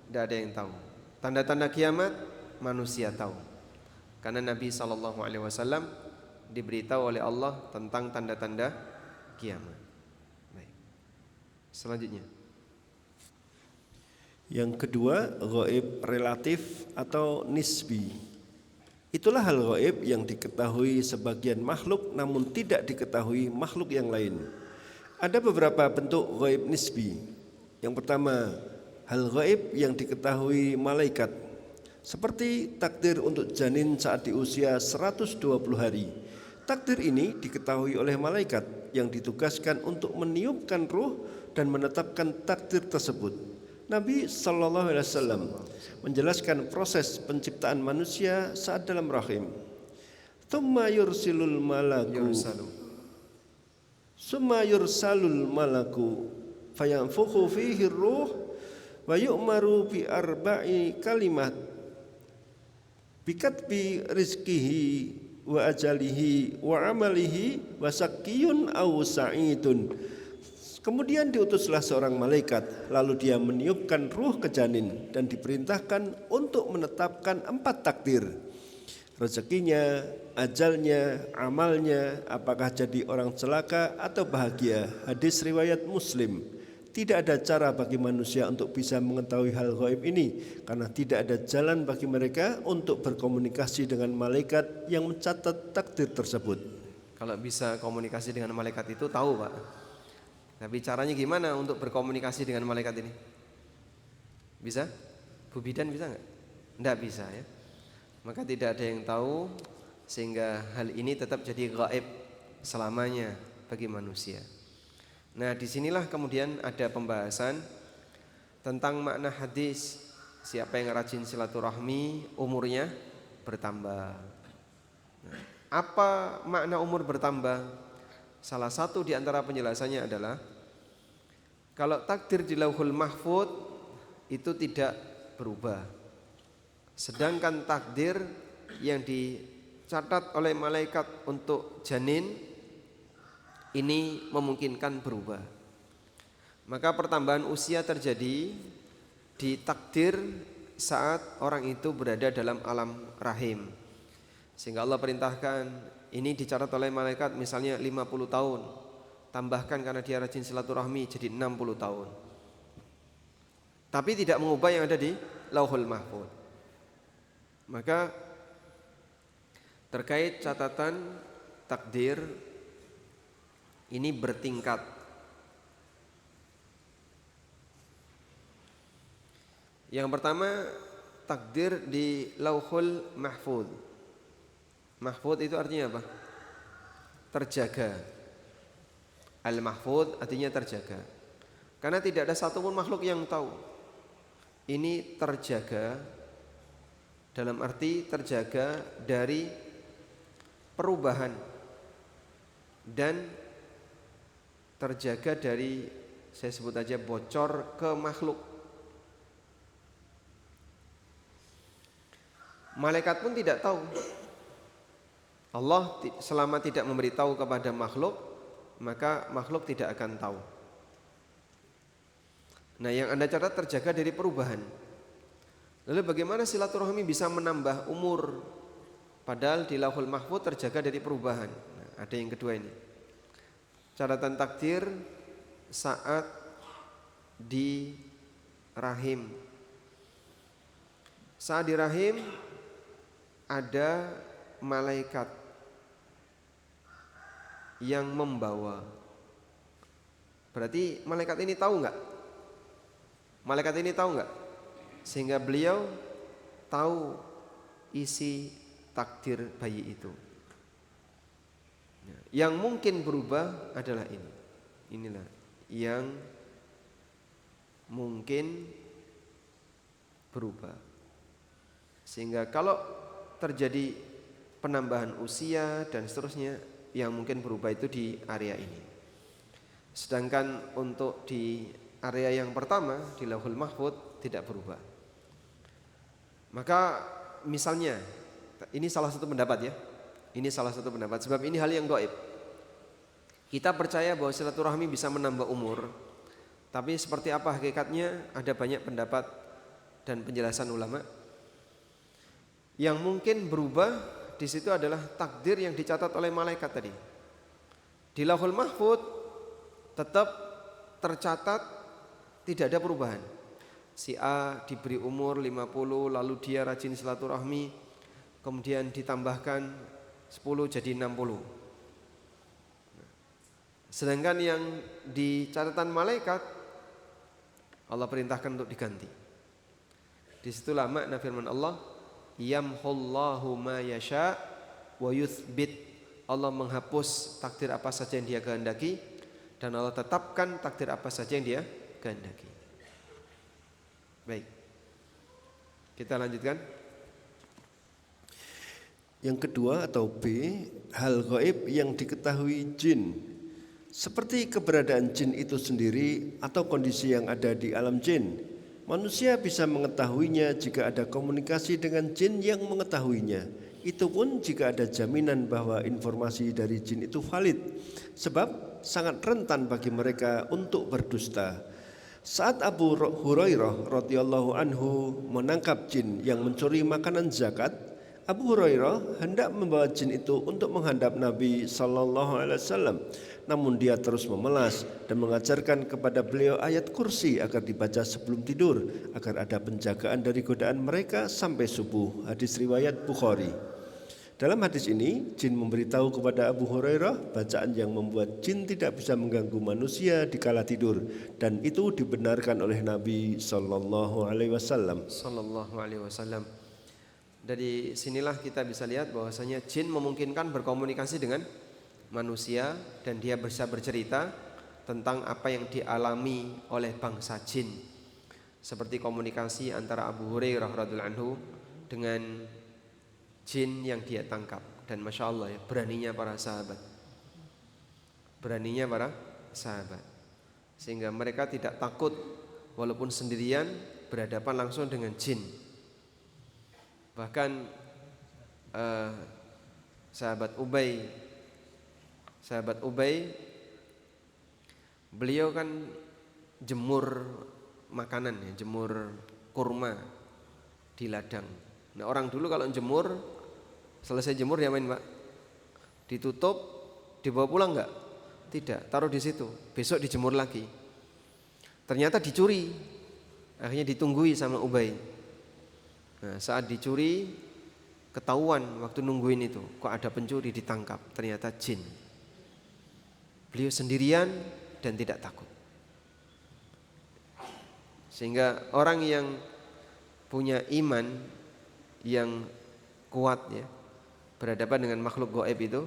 tidak ada yang tahu. Tanda-tanda kiamat manusia tahu. Karena Nabi SAW diberitahu oleh Allah tentang tanda-tanda kiamat. Baik. Selanjutnya, yang kedua, ghaib relatif atau nisbi. Itulah hal ghaib yang diketahui sebagian makhluk namun tidak diketahui makhluk yang lain. Ada beberapa bentuk ghaib nisbi. Yang pertama, hal ghaib yang diketahui malaikat, seperti takdir untuk janin saat di usia 120 hari. Takdir ini diketahui oleh malaikat yang ditugaskan untuk meniupkan ruh dan menetapkan takdir tersebut. Nabi SAW menjelaskan proses penciptaan manusia saat dalam rahim. Tsumma yursalul malaku fayanfukhu fihi ruh wa yu'maru bi arba'i kalimat bikatbi rizkihi wa ajalihi wa amalihi wa sakkiyun aw sa'idun. Kemudian diutuslah seorang malaikat, lalu dia meniupkan ruh ke janin dan diperintahkan untuk menetapkan 4 takdir. Rezekinya, ajalnya, amalnya, apakah jadi orang celaka atau bahagia. Hadis riwayat Muslim. Tidak ada cara bagi manusia untuk bisa mengetahui hal gaib ini, karena tidak ada jalan bagi mereka untuk berkomunikasi dengan malaikat yang mencatat takdir tersebut. kalau bisa komunikasi dengan malaikat itu tahu Pak. Tapi caranya gimana untuk berkomunikasi dengan malaikat ini? Bisa? Bu Bidan bisa nggak? Nggak bisa ya. Maka tidak ada yang tahu, sehingga hal ini tetap jadi gaib selamanya bagi manusia. Nah, disinilah kemudian ada pembahasan tentang makna hadis, siapa yang rajin silaturahmi umurnya bertambah. Nah, apa makna umur bertambah? Salah satu di antara penjelasannya adalah kalau takdir di Lauhul Mahfuz itu tidak berubah. Sedangkan takdir yang dicatat oleh malaikat untuk janin ini memungkinkan berubah. Maka pertambahan usia terjadi di takdir saat orang itu berada dalam alam rahim. Sehingga Allah perintahkan ini dicatat oleh malaikat misalnya 50 tahun. Tambahkan karena dia rajin silaturahmi jadi 60 tahun. Tapi tidak mengubah yang ada di Lauhul Mahfuz. Maka terkait catatan takdir ini bertingkat. Yang pertama, takdir di Lauhul Mahfuz. Mahfuz itu artinya apa? Terjaga. Al-Mahfuz artinya terjaga. Karena tidak ada satupun makhluk yang tahu. Ini terjaga dalam arti terjaga dari perubahan dan terjaga dari, saya sebut aja, bocor ke makhluk. Malaikat pun tidak tahu. Allah selama tidak memberitahu kepada makhluk, maka makhluk tidak akan tahu. Nah, yang Anda catat terjaga dari perubahan. Lalu bagaimana silaturahmi bisa menambah umur? Padahal di Lauhul Mahfuz terjaga dari perubahan. Nah, ada yang kedua ini. Catatan takdir saat di rahim. Saat di rahim ada malaikat yang membawa. Berarti malaikat ini tahu enggak? Malaikat ini tahu enggak? Sehingga beliau tahu isi takdir bayi itu. Yang mungkin berubah adalah ini. Inilah yang mungkin berubah. Sehingga kalau terjadi penambahan usia dan seterusnya, yang mungkin berubah itu di area ini. Sedangkan untuk di area yang pertama di Lauhul Mahfuz tidak berubah. Maka misalnya, ini salah satu pendapat ya. Ini salah satu pendapat, sebab ini hal yang gaib. Kita percaya bahwa silaturahmi bisa menambah umur, tapi seperti apa hakikatnya ada banyak pendapat dan penjelasan ulama. Yang mungkin berubah di situ adalah takdir yang dicatat oleh malaikat tadi. Di Lauhul Mahfuz tetap tercatat tidak ada perubahan. Si A diberi umur 50, lalu dia rajin silaturahmi, kemudian ditambahkan 10 jadi 60. Sedangkan yang di catatan malaikat Allah perintahkan untuk diganti. Disitulah makna firman Allah, yamhullahu ma yasha wa yuthbit. Allah menghapus takdir apa saja yang Dia kehendaki, dan Allah tetapkan takdir apa saja yang Dia kehendaki. Baik, kita lanjutkan. Yang kedua atau B, hal gaib yang diketahui jin, seperti keberadaan jin itu sendiri atau kondisi yang ada di alam jin. Manusia bisa mengetahuinya jika ada komunikasi dengan jin yang mengetahuinya. Itu pun jika ada jaminan bahwa informasi dari jin itu valid, sebab sangat rentan bagi mereka untuk berdusta. Saat Abu Hurairah radhiyallahu anhu menangkap jin yang mencuri makanan zakat, Abu Hurairah hendak membawa jin itu untuk menghadap Nabi sallallahu alaihi wasallam. Namun dia terus memelas dan mengajarkan kepada beliau ayat kursi agar dibaca sebelum tidur, agar ada penjagaan dari godaan mereka sampai subuh. Hadis riwayat Bukhari. Dalam hadis ini, jin memberitahu kepada Abu Hurairah bacaan yang membuat jin tidak bisa mengganggu manusia di kala tidur, dan itu dibenarkan oleh Nabi sallallahu alaihi wasallam. Dari sinilah kita bisa lihat bahwasanya jin memungkinkan berkomunikasi dengan manusia, dan dia bisa bercerita tentang apa yang dialami oleh bangsa jin, seperti komunikasi antara Abu Hurairah radhiyallahu anhu dengan jin yang dia tangkap. Dan Masya Allah ya, beraninya para sahabat, sehingga mereka tidak takut walaupun sendirian berhadapan langsung dengan jin. Bahkan sahabat Ubay, beliau kan jemur makanan ya, jemur kurma di ladang. Nah, orang dulu kalau jemur, selesai jemur diapain Pak? Ditutup, dibawa pulang enggak? Tidak, taruh di situ. Besok dijemur lagi. Ternyata dicuri. Akhirnya ditunggui sama Ubay. Nah, saat dicuri, ketahuan waktu nungguin itu, kok ada pencuri, ditangkap. Ternyata jin. Beliau sendirian dan tidak takut. Sehingga orang yang punya iman yang kuat ya, berhadapan dengan makhluk gaib itu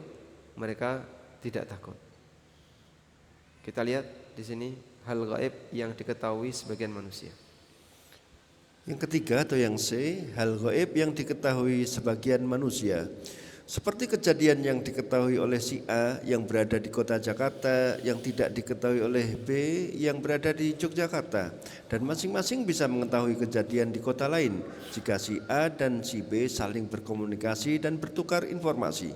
mereka tidak takut. Kita lihat di sini hal gaib yang diketahui sebagian manusia. Yang ketiga atau yang C, hal gaib yang diketahui sebagian manusia. Seperti kejadian yang diketahui oleh si A yang berada di kota Jakarta, yang tidak diketahui oleh B yang berada di Yogyakarta. Dan masing-masing bisa mengetahui kejadian di kota lain jika si A dan si B saling berkomunikasi dan bertukar informasi.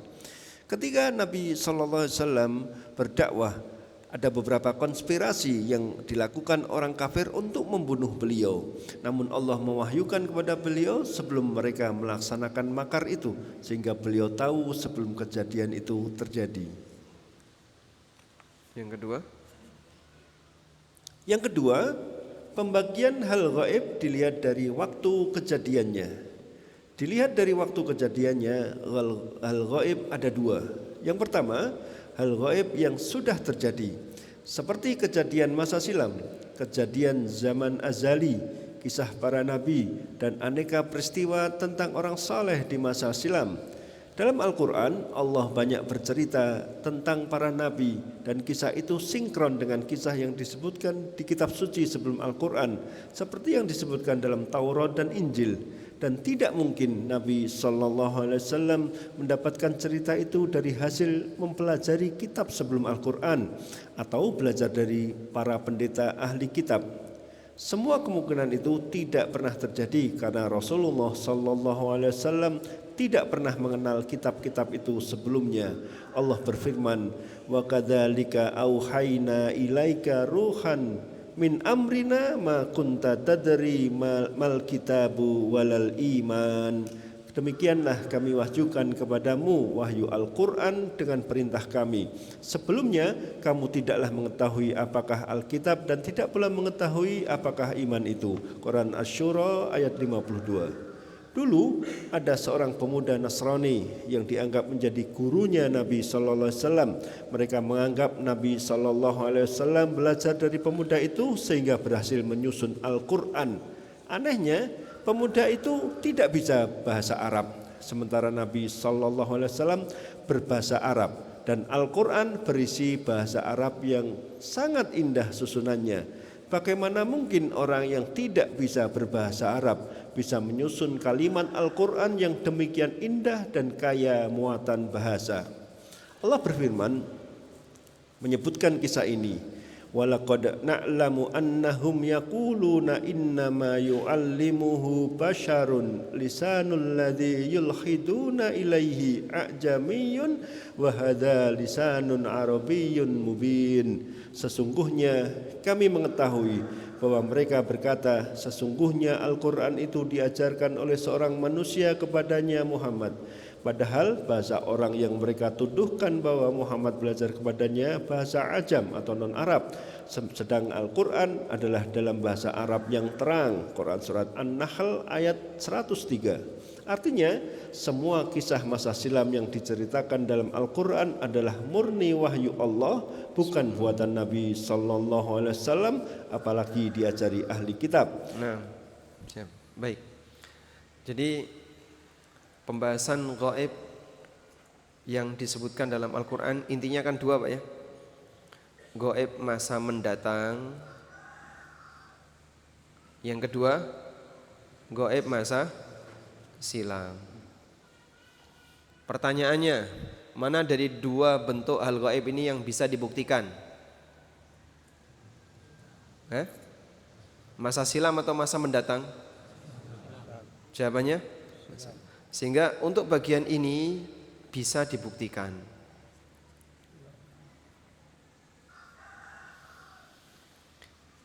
Ketika Nabi SAW berdakwah, ada beberapa konspirasi yang dilakukan orang kafir untuk membunuh beliau. Namun Allah mewahyukan kepada beliau sebelum mereka melaksanakan makar itu, sehingga beliau tahu sebelum kejadian itu terjadi. Yang kedua, pembagian hal gaib dilihat dari waktu kejadiannya. Dilihat dari waktu kejadiannya, hal gaib ada dua. Yang pertama, hal gaib yang sudah terjadi, seperti kejadian masa silam, kejadian zaman azali, kisah para nabi, dan aneka peristiwa tentang orang saleh di masa silam. Dalam Al-Quran, Allah banyak bercerita tentang para nabi, dan kisah itu sinkron dengan kisah yang disebutkan di kitab suci sebelum Al-Quran, seperti yang disebutkan dalam Taurat dan Injil. Dan tidak mungkin Nabi SAW mendapatkan cerita itu dari hasil mempelajari kitab sebelum Al-Quran atau belajar dari para pendeta ahli kitab. Semua kemungkinan itu tidak pernah terjadi karena Rasulullah SAW tidak pernah mengenal kitab-kitab itu sebelumnya. Allah berfirman, wa kadzalika auhayna ilaika ruhan min amrina ma kunta tadri mal kitabu walal iman. Demikianlah kami wahyukan kepadamu wahyu Al-Quran dengan perintah kami. Sebelumnya kamu tidaklah mengetahui apakah Alkitab dan tidak pula mengetahui apakah iman itu. Quran Asy-Syura ayat 52. Dulu ada seorang pemuda Nasrani yang dianggap menjadi gurunya Nabi SAW. Mereka menganggap Nabi SAW belajar dari pemuda itu sehingga berhasil menyusun Al-Quran. Anehnya, pemuda itu tidak bisa bahasa Arab, sementara Nabi SAW berbahasa Arab dan Al-Quran berisi bahasa Arab yang sangat indah susunannya. Bagaimana mungkin orang yang tidak bisa berbahasa Arab bisa menyusun kalimat Al-Quran yang demikian indah dan kaya muatan bahasa? Allah berfirman menyebutkan kisah ini, walaqad na'lamu annahum yaquluna innama yu'allimuhu basharun lisanul ladzi yulhiduna ilaihi a'jamiyyun wa hadza lisanun arabiyyun mubin. Sesungguhnya kami mengetahui bahwa mereka berkata, sesungguhnya Al-Quran itu diajarkan oleh seorang manusia kepadanya Muhammad. Padahal bahasa orang yang mereka tuduhkan bahwa Muhammad belajar kepadanya bahasa Ajam atau non-Arab. Sedang Al-Quran adalah dalam bahasa Arab yang terang. Quran Surat An-Nahl ayat 103. Artinya semua kisah masa silam yang diceritakan dalam Al-Quran adalah murni wahyu Allah, bukan buatan Nabi SAW, apalagi diajari ahli kitab. Nah, siap. Baik. Jadi pembahasan gaib yang disebutkan dalam Al-Quran intinya kan dua Pak ya. Gaib masa mendatang. Yang kedua, gaib masa silam. Pertanyaannya, mana dari dua bentuk hal gaib ini yang bisa dibuktikan? Masa silam atau masa mendatang? Jawabannya? Sehingga untuk bagian ini bisa dibuktikan.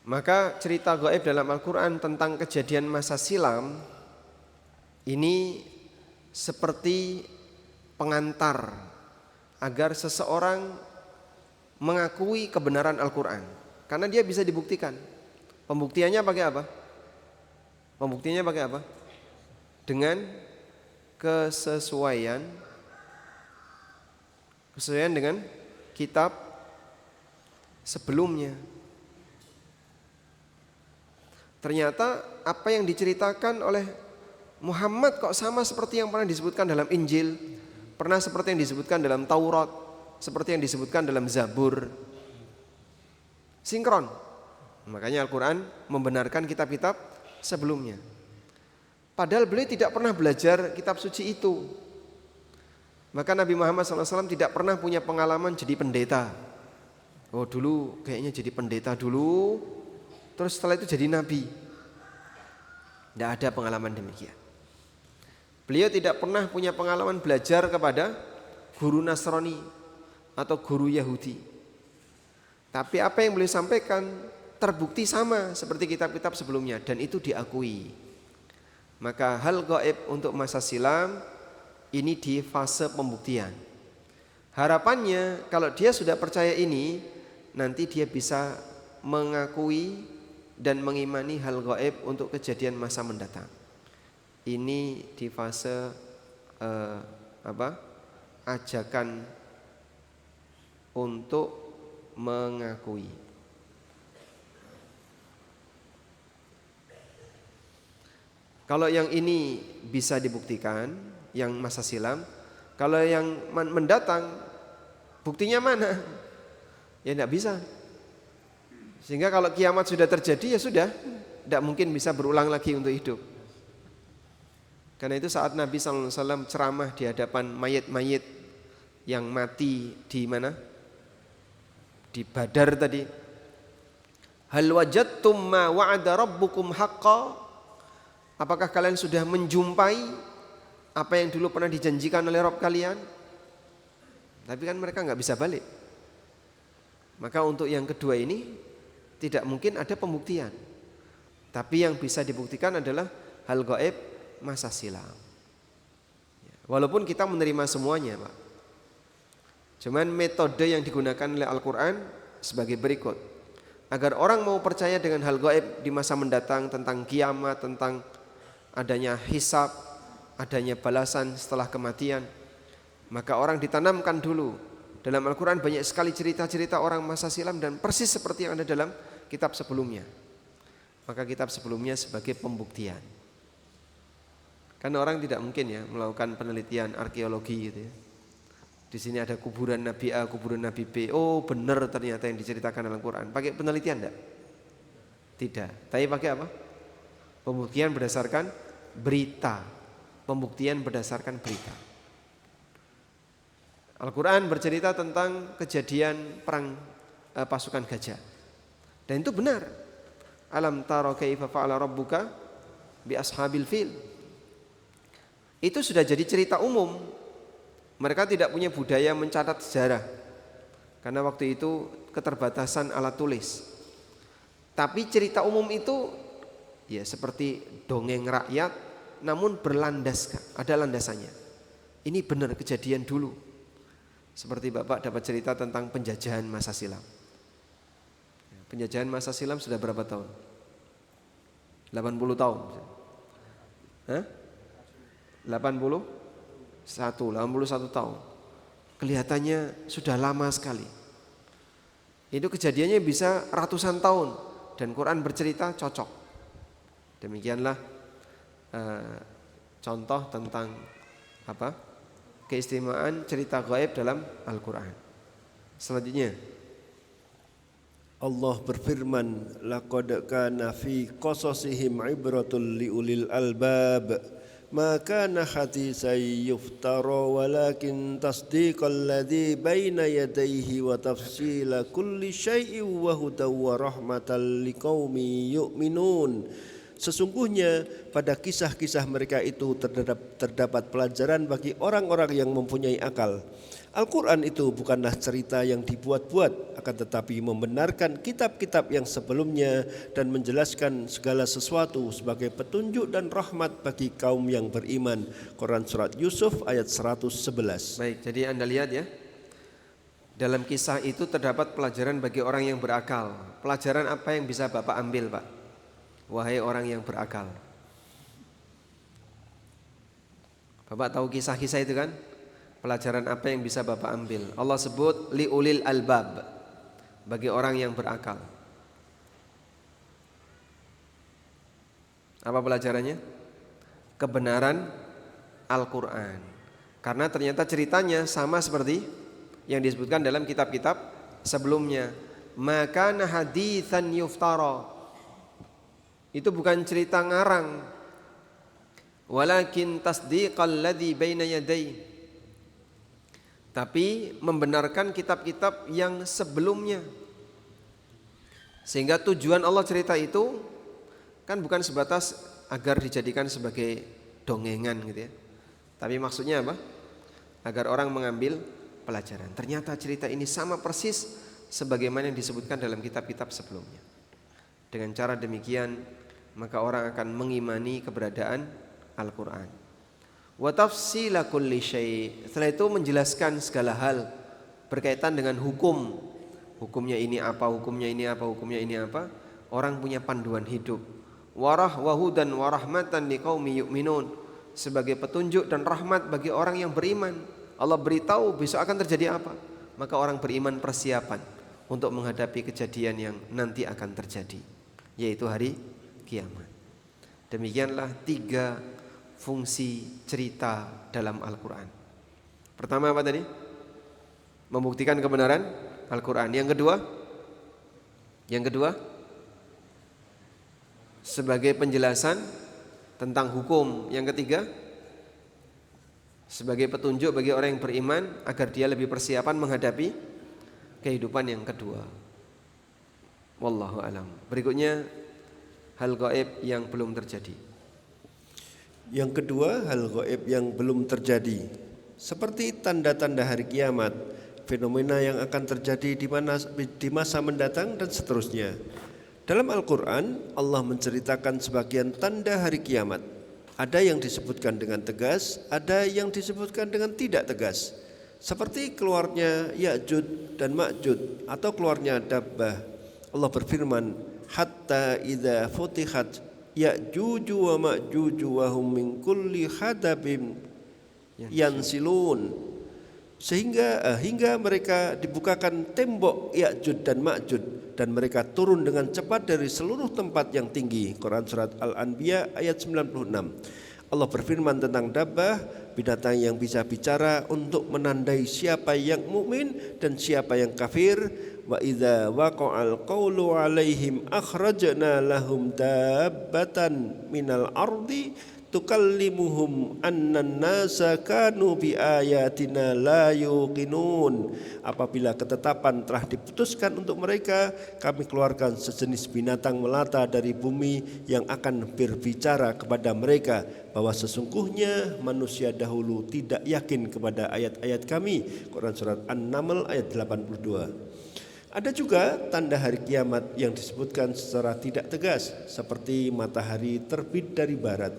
Maka cerita gaib dalam Al-Quran tentang kejadian masa silam ini seperti pengantar agar seseorang mengakui kebenaran Al-Quran. Karena dia bisa dibuktikan. Pembuktiannya pakai apa? Pembuktiannya pakai apa? Dengan kesesuaian dengan kitab sebelumnya. Ternyata apa yang diceritakan oleh Muhammad kok sama seperti yang pernah disebutkan dalam Injil, pernah seperti yang disebutkan dalam Taurat, seperti yang disebutkan dalam Zabur. Sinkron. Makanya Al-Quran membenarkan kitab-kitab sebelumnya. Padahal beliau tidak pernah belajar kitab suci itu. Maka Nabi Muhammad SAW tidak pernah punya pengalaman jadi pendeta. Oh dulu kayaknya jadi pendeta dulu, terus setelah itu jadi nabi. Tidak ada pengalaman demikian. Beliau tidak pernah punya pengalaman belajar kepada guru Nasrani atau guru Yahudi. Tapi apa yang beliau sampaikan terbukti sama seperti kitab-kitab sebelumnya dan itu diakui. Maka hal gaib untuk masa silam ini di fase pembuktian. Harapannya kalau dia sudah percaya ini, nanti dia bisa mengakui dan mengimani hal gaib untuk kejadian masa mendatang. Ini di fase ajakan untuk mengakui. Kalau yang ini bisa dibuktikan, yang masa silam. Kalau yang mendatang, buktinya mana? Ya tidak bisa. Sehingga kalau kiamat sudah terjadi ya sudah, tidak mungkin bisa berulang lagi untuk hidup. Karena itu saat Nabi SAW ceramah di hadapan mayit-mayit yang mati di mana? Di Badar tadi. Hal wajadtum ma wa'ada rabbukum haqqa? Apakah kalian sudah menjumpai apa yang dulu pernah dijanjikan oleh Rabb kalian? Tapi kan mereka nggak bisa balik. Maka untuk yang kedua ini tidak mungkin ada pembuktian. Tapi yang bisa dibuktikan adalah hal gaib masa silam. Walaupun kita menerima semuanya, Pak. Cuman metode yang digunakan oleh Al-Quran sebagai berikut. Agar orang mau percaya dengan hal gaib di masa mendatang, tentang kiamat, tentang adanya hisab, adanya balasan setelah kematian, maka orang ditanamkan dulu. Dalam Al-Quran banyak sekali cerita-cerita orang masa silam dan persis seperti yang ada dalam kitab sebelumnya. Maka kitab sebelumnya sebagai pembuktian. Karena orang tidak mungkin ya melakukan penelitian arkeologi gitu ya. Di sini ada kuburan Nabi A, kuburan Nabi B. Oh benar ternyata yang diceritakan dalam Al-Quran. Pakai penelitian enggak? Tidak. Tapi pakai apa? Pembuktian berdasarkan berita. Pembuktian berdasarkan berita. Al-Quran bercerita tentang kejadian perang pasukan gajah. Dan itu benar. Alam tara kaifa fa'ala rabbuka bi ashabil fil. Itu sudah jadi cerita umum. Mereka tidak punya budaya mencatat sejarah. Karena waktu itu keterbatasan alat tulis. Tapi cerita umum itu ya seperti dongeng rakyat, namun berlandaskan, ada landasannya. Ini benar kejadian dulu. Seperti Bapak dapat cerita tentang penjajahan masa silam. Penjajahan masa silam sudah berapa tahun? 80 tahun. Hah? 81 tahun. Kelihatannya sudah lama sekali. Itu kejadiannya bisa ratusan tahun dan Quran bercerita cocok. Demikianlah contoh tentang keistimewaan cerita gaib dalam Al-Quran. Selanjutnya Allah berfirman, laqad kana fi qasasihim ibratul liulil albab ma kana hadisan yuftara walakin tasdiqal ladzi baina yadayhi wa tafsila kulli syai'in wa hudaw wa rahmatan liqaumin yu'minun. Sesungguhnya pada kisah-kisah mereka itu terdapat pelajaran bagi orang-orang yang mempunyai akal. Al-Quran itu bukanlah cerita yang dibuat-buat, akan tetapi membenarkan kitab-kitab yang sebelumnya dan menjelaskan segala sesuatu sebagai petunjuk dan rahmat bagi kaum yang beriman. Quran Surat Yusuf ayat 111. Baik, jadi Anda lihat ya, dalam kisah itu terdapat pelajaran bagi orang yang berakal. Pelajaran apa yang bisa Bapak ambil, Pak? Wahai orang yang berakal. Bapak tahu kisah-kisah itu kan? Pelajaran apa yang bisa Bapak ambil? Allah sebut liulil albab, bagi orang yang berakal. Apa pelajarannya? Kebenaran Al-Quran. Karena ternyata ceritanya sama seperti yang disebutkan dalam kitab-kitab sebelumnya. Maka haditsan yuftara. Itu bukan cerita ngarang. Walakin tasdiqal ladzi baina yadayhi. Tapi membenarkan kitab-kitab yang sebelumnya. Sehingga tujuan Allah cerita itu kan bukan sebatas agar dijadikan sebagai dongengan gitu ya. Tapi maksudnya apa? Agar orang mengambil pelajaran. Ternyata cerita ini sama persis sebagaimana yang disebutkan dalam kitab-kitab sebelumnya. Dengan cara demikian maka orang akan mengimani keberadaan Al-Quran. Wa tafsila kulli syai'. Setelah itu menjelaskan segala hal berkaitan dengan hukum. Hukumnya ini apa, hukumnya ini apa, hukumnya ini apa. Orang punya panduan hidup. Warah wahudan warahmatan liqaumi yu'minun. Sebagai petunjuk dan rahmat bagi orang yang beriman. Allah beritahu besok akan terjadi apa. Maka orang beriman persiapan untuk menghadapi kejadian yang nanti akan terjadi, yaitu hari kiamat. Demikianlah 3 fungsi cerita dalam Al-Quran. Pertama apa tadi? Membuktikan kebenaran Al-Quran. Yang kedua sebagai penjelasan tentang hukum. Yang ketiga sebagai petunjuk bagi orang yang beriman agar dia lebih persiapan menghadapi kehidupan yang kedua. Wallahu alam. Berikutnya hal gaib yang belum terjadi. Yang kedua, hal gaib yang belum terjadi, seperti tanda-tanda hari kiamat, fenomena yang akan terjadi di masa mendatang dan seterusnya. Dalam Al-Quran, Allah menceritakan sebagian tanda hari kiamat. Ada yang disebutkan dengan tegas, ada yang disebutkan dengan tidak tegas. Seperti keluarnya Ya'jud dan Ma'jud atau keluarnya Dabbah. Allah berfirman, hatta idza futihat Ya'juju wa Ma'juju wa hum min kulli hadabin yansilun. Hingga mereka dibukakan tembok Ya'jud dan Ma'jud dan mereka turun dengan cepat dari seluruh tempat yang tinggi. Quran surat Al-Anbiya ayat 96. Allah berfirman tentang Dabbah, binatang yang bisa bicara untuk menandai siapa yang mukmin dan siapa yang kafir. Wa idza waqa'al qawlu 'alaihim akhrajna lahum dabbatan minal ardi tukallimuhum annan nasa kanu bi ayatina la yuqinun. Apabila ketetapan telah diputuskan untuk mereka, kami keluarkan sejenis binatang melata dari bumi yang akan berbicara kepada mereka bahwa sesungguhnya manusia dahulu tidak yakin kepada ayat-ayat kami. Quran surat An-Naml ayat 82. Ada juga tanda hari kiamat yang disebutkan secara tidak tegas, seperti matahari terbit dari barat.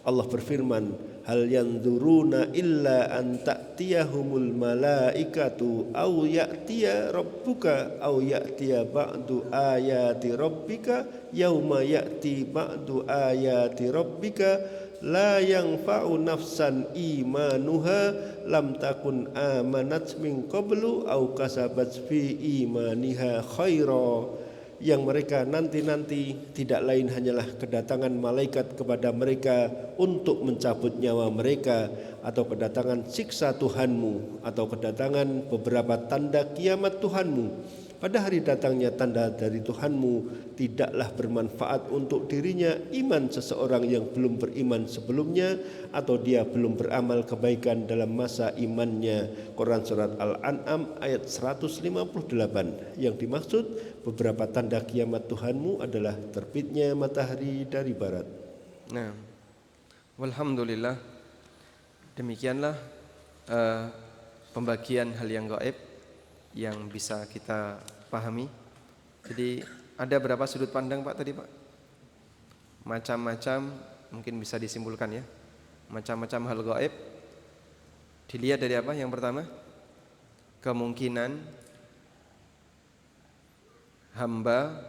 Allah berfirman, hal yanzuruna illa an ta'tiyahumul malaikatu aw ya'tiya rabbuka aw ya'tiya ba'du ayati rabbika yauma ya'ti ba'du ayati rabbika la yanfa'u nafsan imanuha lam takun amanat min qablu aw kasabat fi imaniha khaira. Yang mereka nanti-nanti tidak lain hanyalah kedatangan malaikat kepada mereka untuk mencabut nyawa mereka, atau kedatangan siksa Tuhanmu, atau kedatangan beberapa tanda kiamat Tuhanmu. Pada hari datangnya tanda dari Tuhanmu tidaklah bermanfaat untuk dirinya iman seseorang yang belum beriman sebelumnya, atau dia belum beramal kebaikan dalam masa imannya. Quran surat Al-An'am ayat 158. Yang dimaksud beberapa tanda kiamat Tuhanmu adalah terbitnya matahari dari barat. Nah, walhamdulillah, demikianlah pembagian hal yang gaib yang bisa kita pahami. Jadi ada berapa sudut pandang Pak tadi Pak? Macam-macam, mungkin bisa disimpulkan ya. Macam-macam hal gaib dilihat dari apa? Yang pertama, kemungkinan hamba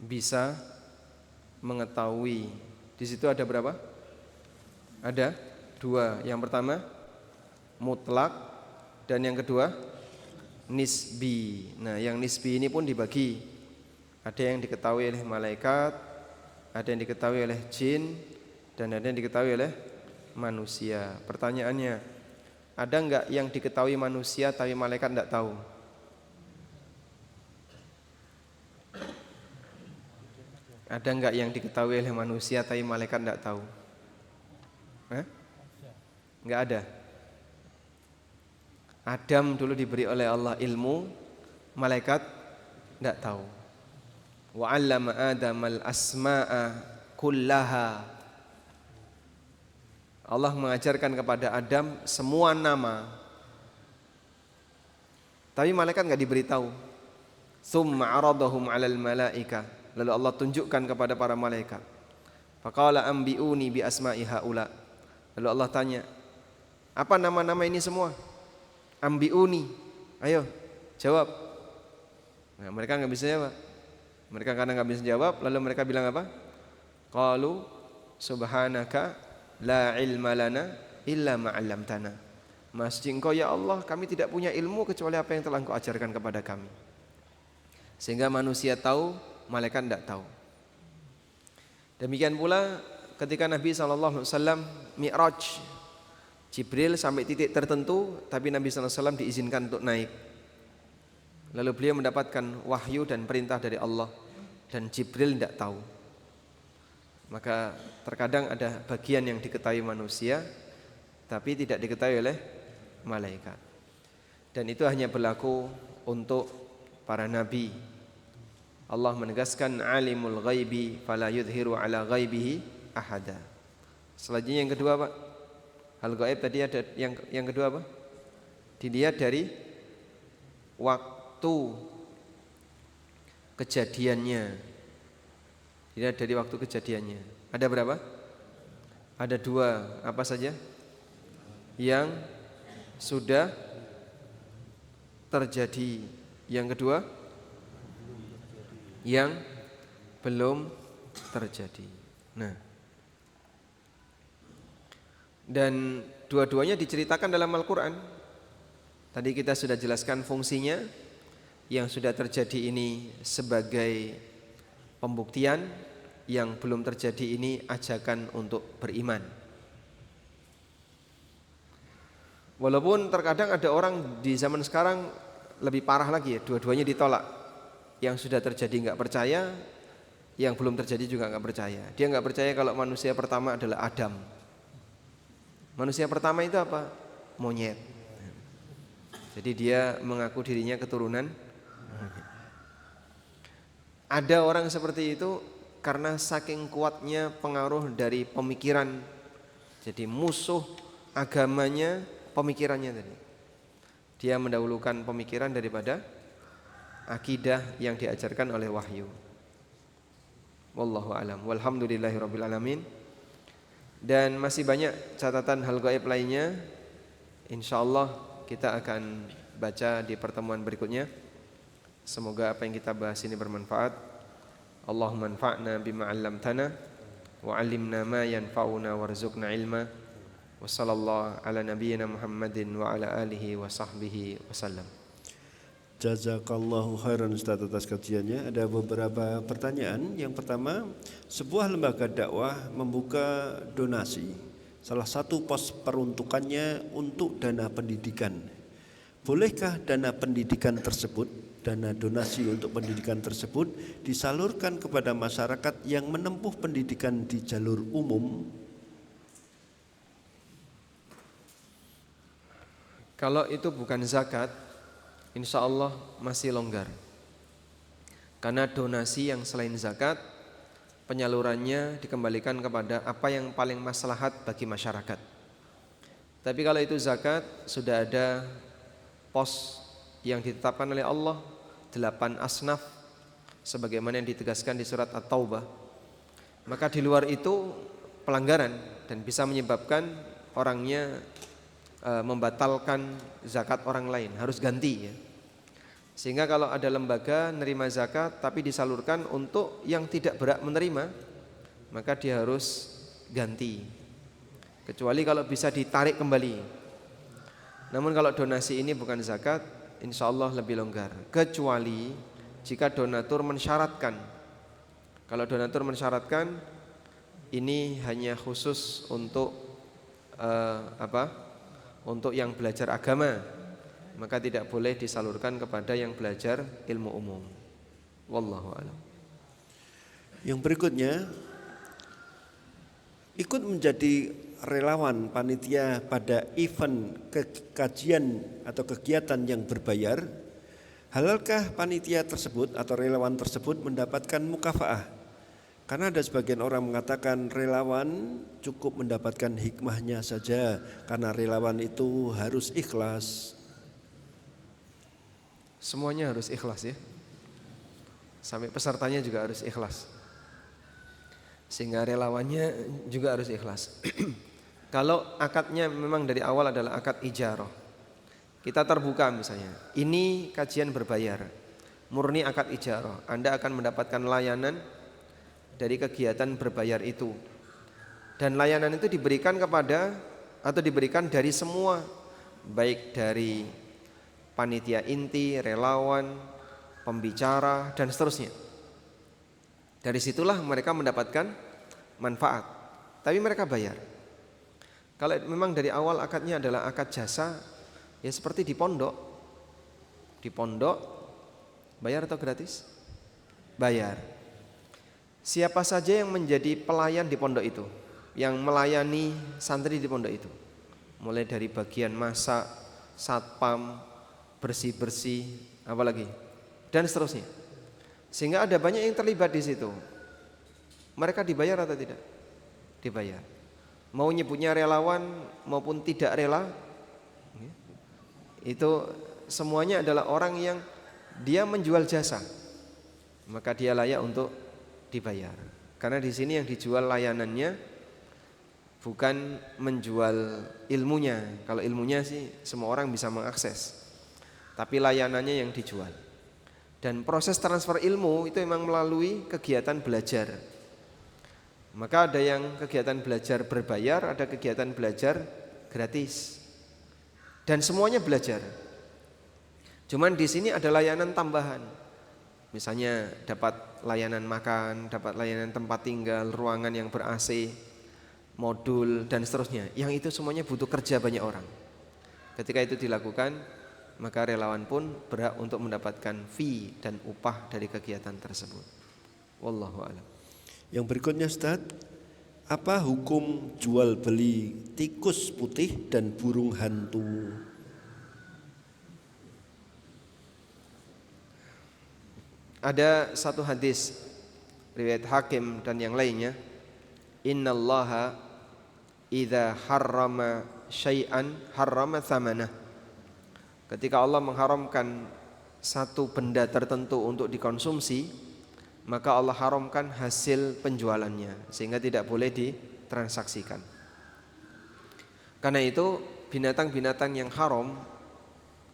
bisa mengetahui. Di situ ada berapa? Ada 2. Yang pertama mutlak dan yang kedua nisbi. Nah, yang nisbi ini pun dibagi. Ada yang diketahui oleh malaikat, ada yang diketahui oleh jin, dan ada yang diketahui oleh manusia. Pertanyaannya, ada enggak yang diketahui manusia tapi malaikat enggak tahu? Ada enggak yang diketahui oleh manusia tapi malaikat enggak tahu? Enggak ada. Adam dulu diberi oleh Allah ilmu, malaikat enggak tahu. Wa 'allama Adamal asma'a kullaha. Allah mengajarkan kepada Adam semua nama, tapi malaikat enggak diberitahu. Tsumma 'aradahum 'alal malaika. Lalu Allah tunjukkan kepada para malaikat. Faqala anbi'uni bi asma'i haula. Lalu Allah tanya, apa nama-nama ini semua? Anbi'uni. Ayo, jawab. Nah, mereka enggak bisa jawab. Mereka karena enggak bisa jawab, lalu mereka bilang apa? Qalu subhanaka la ilma lana illa ma 'allamtana. Maksud Engkau ya Allah, kami tidak punya ilmu kecuali apa yang telah Engkau ajarkan kepada kami. Sehingga manusia tahu, malaikat tidak tahu. Demikian pula ketika Nabi SAW Mi'raj, Jibril sampai titik tertentu, tapi Nabi SAW diizinkan untuk naik. Lalu beliau mendapatkan wahyu dan perintah dari Allah, dan Jibril tidak tahu. Maka terkadang ada bagian yang diketahui manusia, tapi tidak diketahui oleh malaikat. Dan itu hanya berlaku untuk para nabi. Allah menegaskan alimul ghaibi fala yudhiru ala ghaibihi ahada. Selanjutnya yang kedua, Pak. Hal gaib tadi ada yang kedua apa? Dilihat dari waktu kejadiannya. Dilihat dari waktu kejadiannya. Ada berapa? Ada dua. Apa saja? Yang sudah terjadi. Yang kedua, yang belum terjadi. Nah, dan dua-duanya diceritakan dalam Al-Quran. Tadi kita sudah jelaskan fungsinya. Yang sudah terjadi ini sebagai pembuktian, yang belum terjadi ini ajakan untuk beriman. Walaupun terkadang ada orang di zaman sekarang lebih parah lagi ya, dua-duanya ditolak. Yang sudah terjadi enggak percaya, yang belum terjadi juga enggak percaya. Dia enggak percaya kalau manusia pertama adalah Adam. Manusia pertama itu apa? Monyet. Jadi dia mengaku dirinya keturunan. Ada orang seperti itu karena saking kuatnya pengaruh dari pemikiran. Jadi musuh agamanya pemikirannya tadi. Dia mendahulukan pemikiran daripada akidah yang diajarkan oleh wahyu. Wallahu a'lam. Walhamdulillahirabbil alamin. Dan masih banyak catatan hal gaib lainnya. Insyaallah kita akan baca di pertemuan berikutnya. Semoga apa yang kita bahas ini bermanfaat. Allahumma anfa'na bima 'allamtana wa 'allimna ma yanfa'una warzuqna ilma. Wa sallallahu ala nabiyyina Muhammadin wa ala alihi wa sahbihi wasallam. Jazakallahu khairan Ustaz atas kajiannya. Ada beberapa pertanyaan. Yang pertama, sebuah lembaga dakwah membuka donasi. Salah satu pos peruntukannya untuk dana pendidikan. Bolehkah dana pendidikan tersebut, dana donasi untuk pendidikan tersebut disalurkan kepada masyarakat yang menempuh pendidikan di jalur umum? Kalau itu bukan zakat, insya Allah masih longgar. Karena donasi yang selain zakat, penyalurannya dikembalikan kepada apa yang paling maslahat bagi masyarakat. Tapi kalau itu zakat, sudah ada pos yang ditetapkan oleh Allah, 8 asnaf, sebagaimana yang ditegaskan di surat At-Taubah. Maka di luar itu pelanggaran dan bisa menyebabkan orangnya membatalkan zakat orang lain, harus ganti ya. Sehingga kalau ada lembaga nerima zakat tapi disalurkan untuk yang tidak berhak menerima, maka dia harus ganti. Kecuali kalau bisa ditarik kembali. Namun kalau donasi ini bukan zakat, insya Allah lebih longgar. Kecuali jika donatur mensyaratkan, Kalau donatur mensyaratkan ini hanya khusus untuk untuk yang belajar agama, maka tidak boleh disalurkan kepada yang belajar ilmu umum. Wallahu a'lam. Yang berikutnya, ikut menjadi relawan panitia pada event kajian atau kegiatan yang berbayar, halalkah panitia tersebut atau relawan tersebut mendapatkan mukafaah? Karena ada sebagian orang mengatakan relawan cukup mendapatkan hikmahnya saja, karena relawan itu harus ikhlas. Semuanya harus ikhlas ya. Sampai pesertanya juga harus ikhlas. Sehingga relawannya juga harus ikhlas. Kalau akadnya memang dari awal adalah akad ijarah, kita terbuka misalnya, ini kajian berbayar, murni akad ijarah, Anda akan mendapatkan layanan dari kegiatan berbayar itu. Dan layanan itu diberikan kepada atau diberikan dari semua, baik dari panitia inti, relawan, pembicara, dan seterusnya. Dari situlah mereka mendapatkan manfaat, tapi mereka bayar. Kalau memang dari awal akadnya adalah akad jasa, ya seperti di pondok. Di pondok bayar atau gratis? Bayar. Siapa saja yang menjadi pelayan di pondok itu, yang melayani santri di pondok itu, mulai dari bagian masak, satpam, bersih-bersih, apalagi, dan seterusnya. Sehingga ada banyak yang terlibat di situ. Mereka dibayar atau tidak? Dibayar. Mau nyebutnya relawan maupun tidak rela, itu semuanya adalah orang yang dia menjual jasa, maka dia layak untuk dibayar. Karena di sini yang dijual layanannya, bukan menjual ilmunya. Kalau ilmunya sih semua orang bisa mengakses, tapi layanannya yang dijual. Dan proses transfer ilmu itu memang melalui kegiatan belajar. Maka ada yang kegiatan belajar berbayar, ada kegiatan belajar gratis. Dan semuanya belajar. Cuman di sini ada layanan tambahan. Misalnya dapat layanan makan, dapat layanan tempat tinggal, ruangan yang ber-AC, modul, dan seterusnya. Yang itu semuanya butuh kerja banyak orang. Ketika itu dilakukan, maka relawan pun berhak untuk mendapatkan fee dan upah dari kegiatan tersebut. Wallahu a'lam. Yang berikutnya Ustaz, apa hukum jual beli tikus putih dan burung hantu? Ada satu hadis riwayat Hakim dan yang lainnya, innallaha idza harrama syai'an harrama thamanah. Ketika Allah mengharamkan satu benda tertentu untuk dikonsumsi, maka Allah haramkan hasil penjualannya, sehingga tidak boleh ditransaksikan. Karena itu binatang-binatang yang haram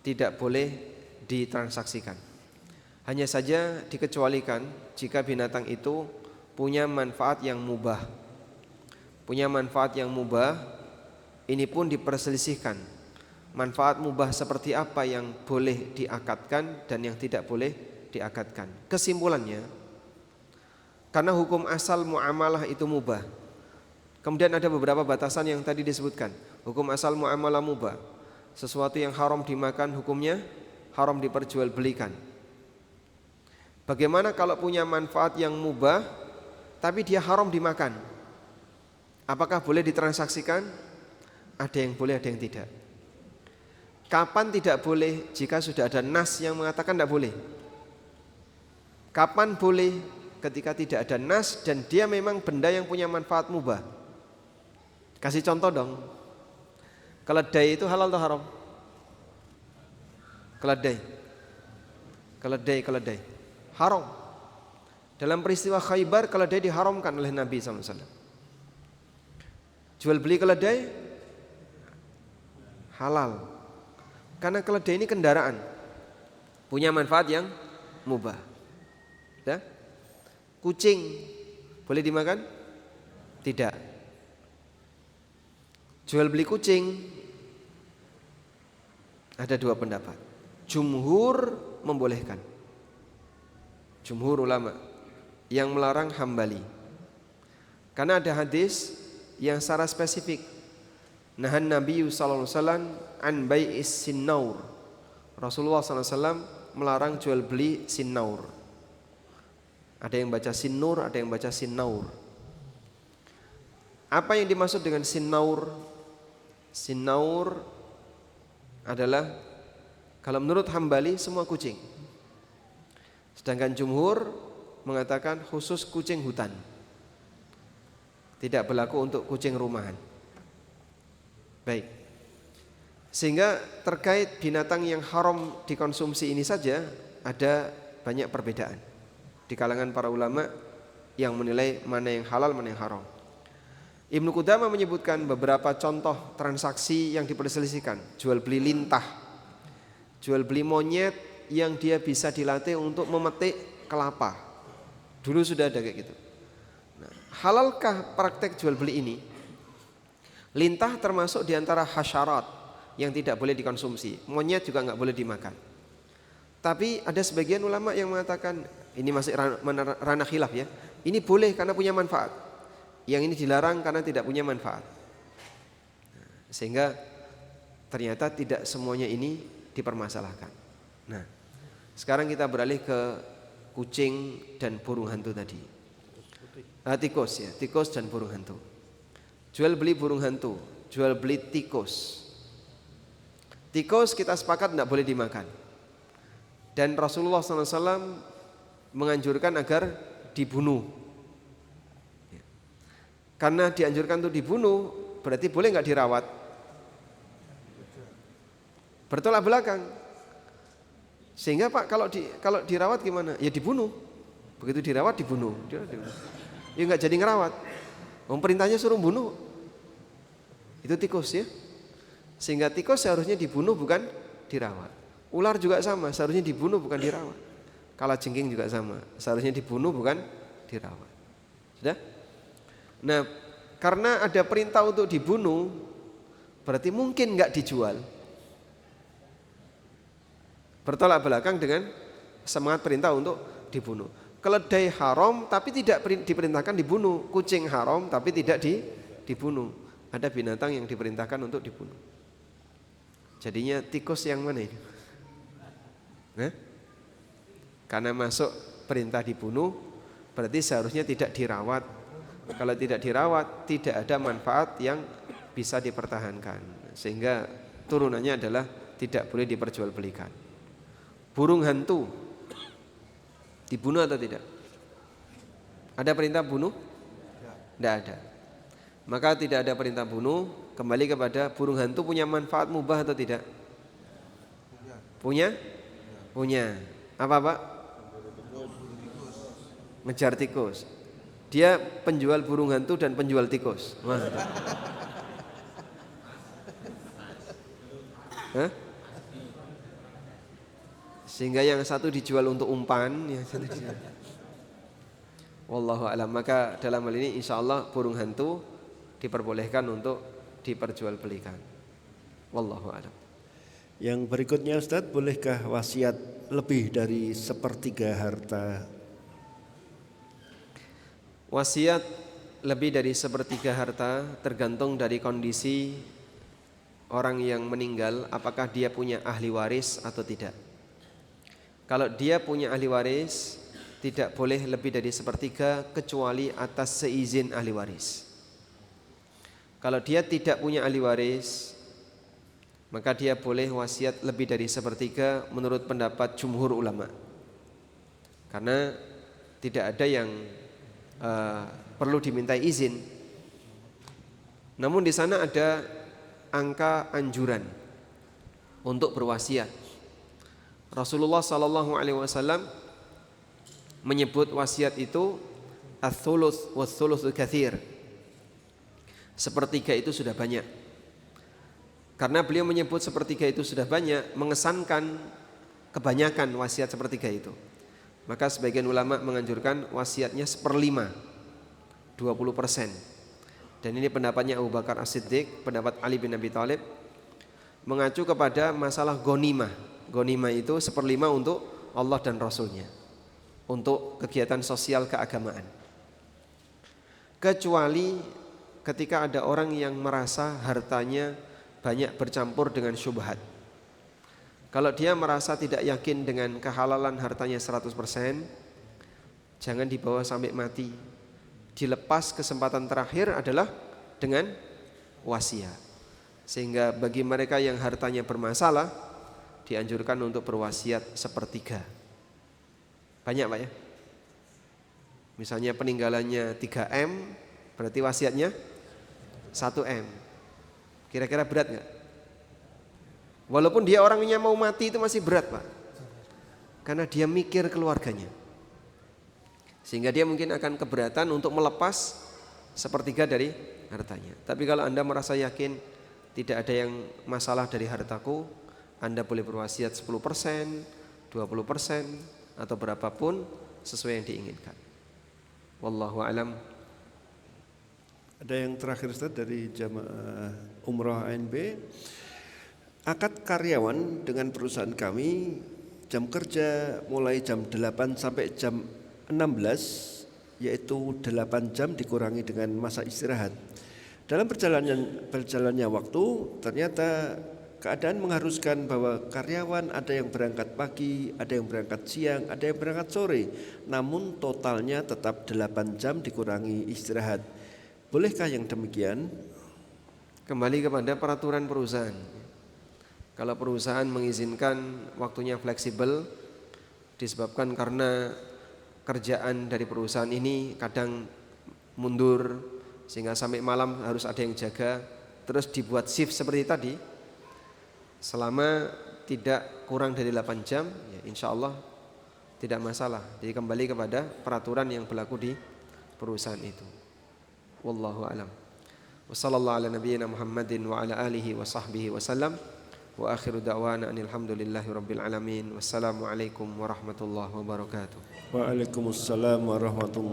tidak boleh ditransaksikan. Hanya saja dikecualikan jika binatang itu punya manfaat yang mubah. Punya manfaat yang mubah, ini pun diperselisihkan. Manfaat mubah seperti apa yang boleh diakadkan dan yang tidak boleh diakadkan. Kesimpulannya, karena hukum asal muamalah itu mubah. Kemudian ada beberapa batasan yang tadi disebutkan. Hukum asal muamalah mubah. Sesuatu yang haram dimakan hukumnya haram diperjualbelikan. Bagaimana kalau punya manfaat yang mubah tapi dia haram dimakan? Apakah boleh ditransaksikan? Ada yang boleh, ada yang tidak. Kapan tidak boleh? Jika sudah ada nas yang mengatakan tidak boleh. Kapan boleh? Ketika tidak ada nas dan dia memang benda yang punya manfaat mubah. Kasih contoh dong. Keledai itu halal atau haram? Keledai haram. Dalam peristiwa Khaybar, keledai diharamkan oleh Nabi SAW. Jual beli keledai halal, karena keledai ini kendaraan, punya manfaat yang mubah. Ya? Kucing boleh dimakan? Tidak. Jual beli kucing ada dua pendapat. Jumhur membolehkan. Jumhur ulama yang melarang Hambali. Karena ada hadis yang secara spesifik, nahan Nabi sallallahu alaihi wasallam an bai'is sinnaur. Rasulullah sallallahu alaihi wasallam melarang jual beli sinnaur. Ada yang baca sinnur, ada yang baca sinnaur. Apa yang dimaksud dengan sinnaur? Sinnaur adalah kalau menurut Hambali semua kucing. Sedangkan jumhur mengatakan khusus kucing hutan. Tidak berlaku untuk kucing rumahan. Baik. Sehingga terkait binatang yang haram dikonsumsi ini saja ada banyak perbedaan di kalangan para ulama yang menilai mana yang halal, mana yang haram. Ibnu Qudamah menyebutkan beberapa contoh transaksi yang diperselisihkan. Jual beli lintah, jual beli monyet yang dia bisa dilatih untuk memetik kelapa. Dulu sudah ada kayak gitu. Nah, halalkah praktek jual beli ini? Lintah termasuk diantara hasyarat yang tidak boleh dikonsumsi. Monyet juga nggak boleh dimakan. Tapi ada sebagian ulama yang mengatakan ini masih ranah khilaf ya. Ini boleh karena punya manfaat. Yang ini dilarang karena tidak punya manfaat. Sehingga ternyata tidak semuanya ini dipermasalahkan. Nah, sekarang kita beralih ke kucing dan burung hantu tadi. Tikus ya, tikus dan burung hantu. Jual beli burung hantu, jual beli tikus. Tikus kita sepakat tidak boleh dimakan. Dan Rasulullah SAW menganjurkan agar dibunuh. Karena dianjurkan untuk dibunuh, berarti boleh nggak dirawat? Bertolak belakang. Sehingga Pak kalau dirawat gimana? Ya dibunuh. Begitu dirawat dibunuh. Ya nggak jadi ngerawat. Perintahnya suruh bunuh. Itu tikus ya. Sehingga tikus seharusnya dibunuh bukan dirawat. Ular juga sama, seharusnya dibunuh bukan dirawat. Kalajengking juga sama, seharusnya dibunuh bukan dirawat. Sudah? Nah, karena ada perintah untuk dibunuh, berarti mungkin nggak dijual. Bertolak belakang dengan semangat perintah untuk dibunuh. Keledai haram tapi tidak diperintahkan dibunuh. Kucing haram tapi tidak dibunuh. Ada binatang yang diperintahkan untuk dibunuh. Jadinya tikus yang mana ini? Karena masuk perintah dibunuh, berarti seharusnya tidak dirawat. Kalau tidak dirawat, tidak ada manfaat yang bisa dipertahankan. Sehingga turunannya adalah tidak boleh diperjualbelikan. Burung hantu dibunuh atau tidak? Ada perintah bunuh? Tidak ada. Maka tidak ada perintah bunuh. Kembali kepada burung hantu punya manfaat mubah atau tidak? Punya? Punya. Apa Pak? Ngejar tikus. Dia penjual burung hantu dan penjual tikus. Sehingga yang satu dijual untuk umpan, yang satu dijual. Wallahu a'lam. Maka dalam hal ini insya Allah burung hantu diperbolehkan untuk diperjualbelikan. Wallahu a'lam. Yang berikutnya Ustadz, bolehkah wasiat lebih dari sepertiga harta? Wasiat lebih dari sepertiga harta tergantung dari kondisi orang yang meninggal, apakah dia punya ahli waris atau tidak. Kalau dia punya ahli waris, tidak boleh lebih dari sepertiga kecuali atas seizin ahli waris. Kalau dia tidak punya ahli waris, maka dia boleh wasiat lebih dari sepertiga menurut pendapat jumhur ulama. Karena tidak ada yang perlu dimintai izin. Namun di sana ada angka anjuran untuk berwasiat. Rasulullah SAW menyebut wasiat itu ats-tsuluts was-tsuluts katsir. Sepertiga itu sudah banyak. Karena beliau menyebut sepertiga itu sudah banyak, mengesankan kebanyakan wasiat sepertiga itu. Maka sebagian ulama menganjurkan wasiatnya 1/5, 20%. Dan ini pendapatnya Abu Bakar As-Siddiq, pendapat Ali bin Abi Thalib, mengacu kepada masalah ghanimah. Ghanimah itu 1/5 untuk Allah dan Rasulnya. untuk kegiatan sosial keagamaan. Kecuali ketika ada orang yang merasa hartanya banyak bercampur dengan syubhat. Kalau dia merasa tidak yakin dengan kehalalan hartanya 100%, jangan dibawa sampai mati. Dilepas kesempatan terakhir adalah dengan wasiat. Sehingga bagi mereka yang hartanya bermasalah, dianjurkan untuk berwasiat sepertiga. Banyak Pak ya. Misalnya peninggalannya 3M, berarti wasiatnya 1M. Kira-kira berat gak? Walaupun dia orangnya mau mati itu masih berat Pak. Karena dia mikir keluarganya. Sehingga dia mungkin akan keberatan untuk melepas sepertiga dari hartanya. Tapi kalau Anda merasa yakin tidak ada yang masalah dari hartaku, Anda boleh berwasiat 10%, 20%, atau berapapun sesuai yang diinginkan. Wallahu alam. Ada yang terakhir Ustaz dari jamaah umrah ANB. Akad karyawan dengan perusahaan kami jam kerja mulai jam 8 sampai jam 16, yaitu 8 jam dikurangi dengan masa istirahat. Dalam berjalannya waktu ternyata keadaan mengharuskan bahwa karyawan ada yang berangkat pagi, ada yang berangkat siang, ada yang berangkat sore. Namun totalnya tetap 8 jam dikurangi istirahat. Bolehkah yang demikian? Kembali kepada peraturan perusahaan. Kalau perusahaan mengizinkan waktunya fleksibel disebabkan karena kerjaan dari perusahaan ini kadang mundur sehingga sampai malam harus ada yang jaga, terus dibuat shift seperti tadi, selama tidak kurang dari 8 jam, ya insya Allah tidak masalah. Jadi kembali kepada peraturan yang berlaku di perusahaan itu. Wallahu a'lam. Wassallallahu ala nabiyyina Muhammadin wa ala alihi wa sahbihi wasallam. Wa akhiru da'wana alhamdulillahi rabbil alamin. Wassalamualaikum warahmatullahi wabarakatuh. Waalaikumsalam warahmatullahi